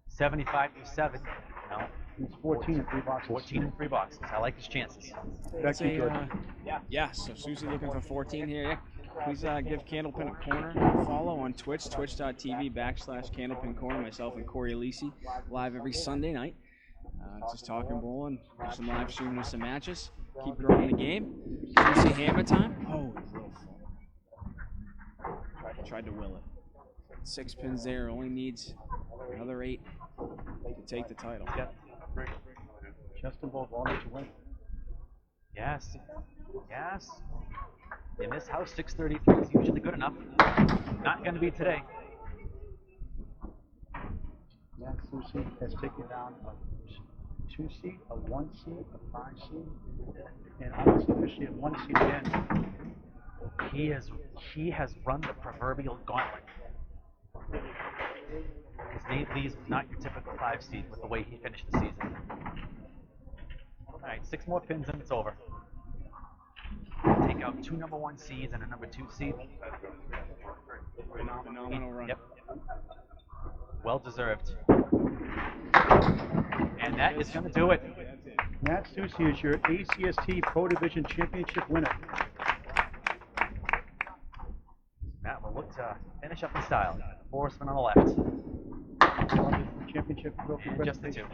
75 through 7. No. It's 14 in 3 boxes. 14 in 3 boxes. I like his chances. Back to you, Jordan. Yeah, so Soucy looking for 14 here. Yeah. Please give Candlepin a corner a follow on Twitch, twitch.tv/Candlepin Corner. Myself and Corey Alisi live every Sunday night. Just talking bowling, some live streaming with some matches. Keep growing the game. Soucy hammer time. Oh, he's a little full. Tried to will it. 6 pins there. Only needs another 8 to take the title. Yep. Justin Ball, ball that you win. Yes. Yes. In this house, 633 is usually good enough. Not going to be today. Matt Soucy has taken down a 2 seed, a 1 seed, a 5 seed, and almost officially a 1 seed again. He has run the proverbial gauntlet. Because Nate Lee's not your typical 5 seed with the way he finished the season. All right, 6 more pins and it's over. Take out 2 number 1 seeds and a number 2 seed. Phenomenal run. Yep. Well deserved. And that is going to do it. Matt Soucy is your ACST Pro Division Championship winner. Matt will look to finish up in style. Horseman on the left. Championship trophy And just the 2.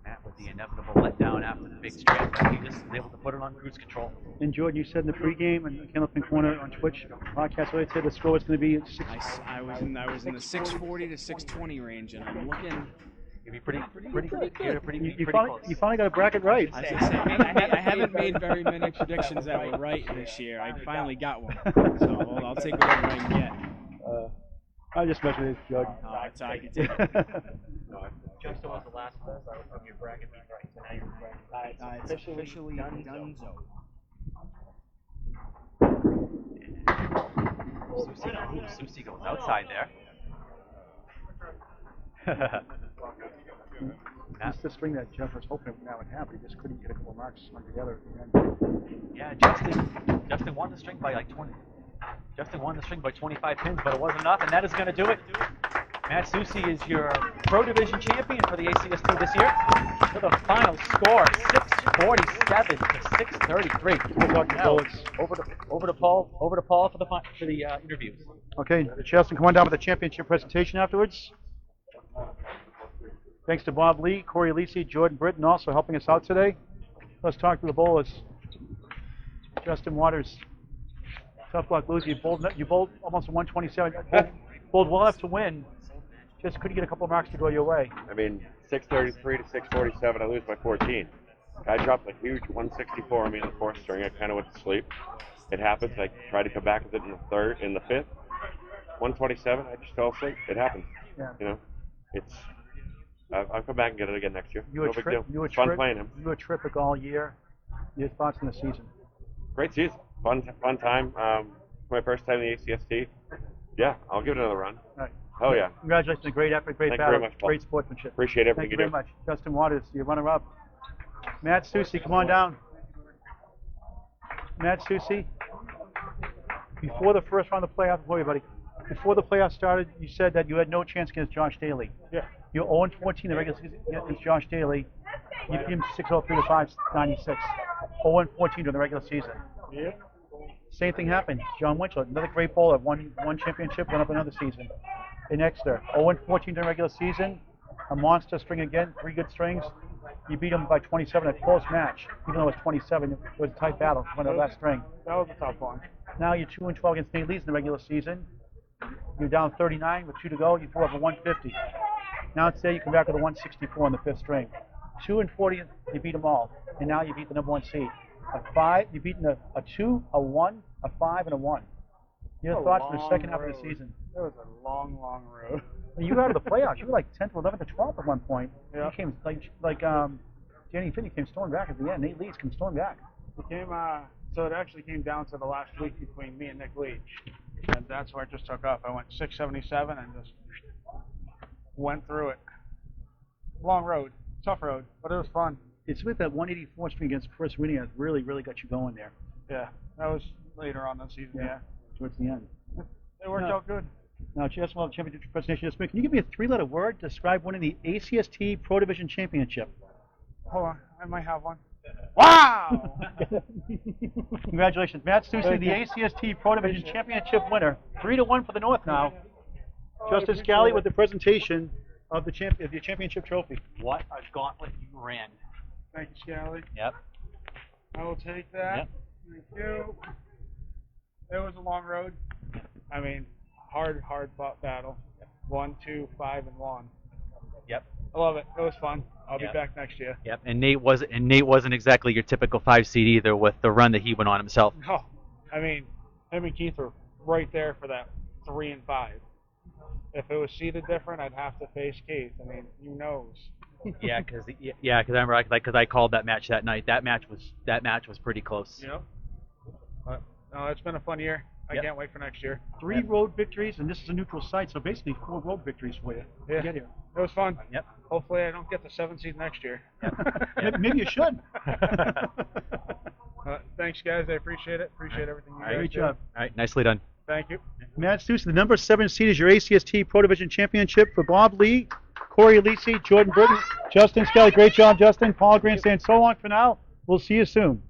Matt with the inevitable letdown after the big straight, but he just was able to put it on cruise control. And Jordan, you said in the pregame and Candlepin Corner on Twitch podcast earlier today the score was going to be 6. I was in the 640 to 620 range, and I'm looking. You'd be pretty You close. finally got a bracket right. I was gonna say, I haven't made very many predictions that were right this year. I finally got one, so I'll take whatever I can get. I just messed with you, Jordan. Oh, it's I can take it. Justin was the last place of your bracket being right, so now you're right. It's officially done. Soucy goes outside there. That's the string that Jeff was hoping that would happen. He just couldn't get a couple marks strung together at the end. Yeah, Justin won the string by like 20. Justin won the string by 25 pins, but it wasn't enough, and that is going to do it. Matt Soucy is your Pro Division champion for the ACST this year. For the final score, 647 to 633. Now, over to Paul for the interviews. Okay, Justin, come on down with the championship presentation afterwards. Thanks to Bob Lee, Corey Lisi, Jordan Britton also helping us out today. Let's talk to the bowlers. Justin Waters, tough luck loser. You bowled almost a 127. Bowled well enough to win. Just couldn't get a couple of marks to go your way. I mean, 633 to 647, I lose by 14. I dropped a huge 164 on me in the 4th string. I kind of went to sleep. It happens. I tried to come back with it in the 5th. 127, I just fell asleep. It happens. Yeah. You know, I'll come back and get it again next year. You were no big deal. You were It's fun playing him. You were terrific all year. Your thoughts on the season? Great season. Fun time. My first time in the ACST. Yeah, I'll give it another run. All right. Oh, yeah. Congratulations, a great effort, great Thank you battle, very much, Paul. great sportsmanship. Appreciate everything Thank you very do. much. Justin Waters, your runner-up. Matt Soucy, come on down. Matt Soucy, before the first round of the playoffs, before the playoffs started, you said that you had no chance against Josh Daly. Yeah. You're 0-14 in the regular season against Josh Daly. You beat him 603 to 596. 0-14 during the regular season. Yeah. Same thing happened. John Winchell, another great bowler, won one championship, went up another season. In Exeter, 0-14 during regular season. A monster string again, 3 good strings. You beat him by 27, a close match. Even though it was 27, it was a tight battle when the last string. That was a tough one. Now you're 2-12 against Nate Lees in the regular season. You're down 39 with 2 to go. You threw up a 150. Now today you come back with a 164 on the 5th string. 2-40, you beat them all. And now you beat the number 1 seed. A 5, you've beaten a 2, a 1, a 5, and a 1. Your thoughts for the second half of the season? It was a long road. When you got out of the playoffs, you were like 10th, 11th, or 12th at one point. Yeah. You came like Danny Finney came storming back at the end. Nate Lees came storming back. So it actually came down to the last week between me and Nick Leach. And that's where it just took off. I went 677 and just went through it. Long road, tough road, but it was fun. It's with that 184 string against Chris Winnie that really got you going there. Yeah, that was later on this season, yeah. Towards the end. It worked out good. Now, Jess, we'll have a championship presentation this week. Can you give me a 3-letter word to describe winning the ACST Pro Division Championship? Hold on, I might have one. Wow! Congratulations, Matt Soucy, the ACST Pro Division Championship winner. 3-1 for the North now. Justin Scali with the presentation of the championship trophy. What a gauntlet you ran. Thank you, Scali. Yep. I will take that. Yep. Thank you. It was a long road. I mean, hard fought battle. 1, 2, 5, and 1. Yep. I love it. It was fun. I'll be Yeah. back next year. Yep. And Nate wasn't exactly your typical 5 seed either with the run that he went on himself. Oh, I mean, him and Keith were right there for that 3 and 5. If it was seated different, I'd have to face Keith. I mean, who knows? Yeah, because I remember because I called that match that night. That match was pretty close. Yep. But no, it's been a fun year. I Yep. can't wait for next year. 3 road victories, and this is a neutral site, so basically 4 road victories for you to Yeah. get here. It was fun. Yep. Hopefully, I don't get the 7 seed next year. Maybe you should. Thanks, guys. I appreciate it. Appreciate everything you guys Great do. job. All right, nicely done. Thank you. Matt Soucy, the number 7 seed is your ACST Pro Division Championship for Bob Lee, Corey Lisi, Jordan Britton, Justin Scali. Great job, Justin. Paul Green saying so long for now. We'll see you soon.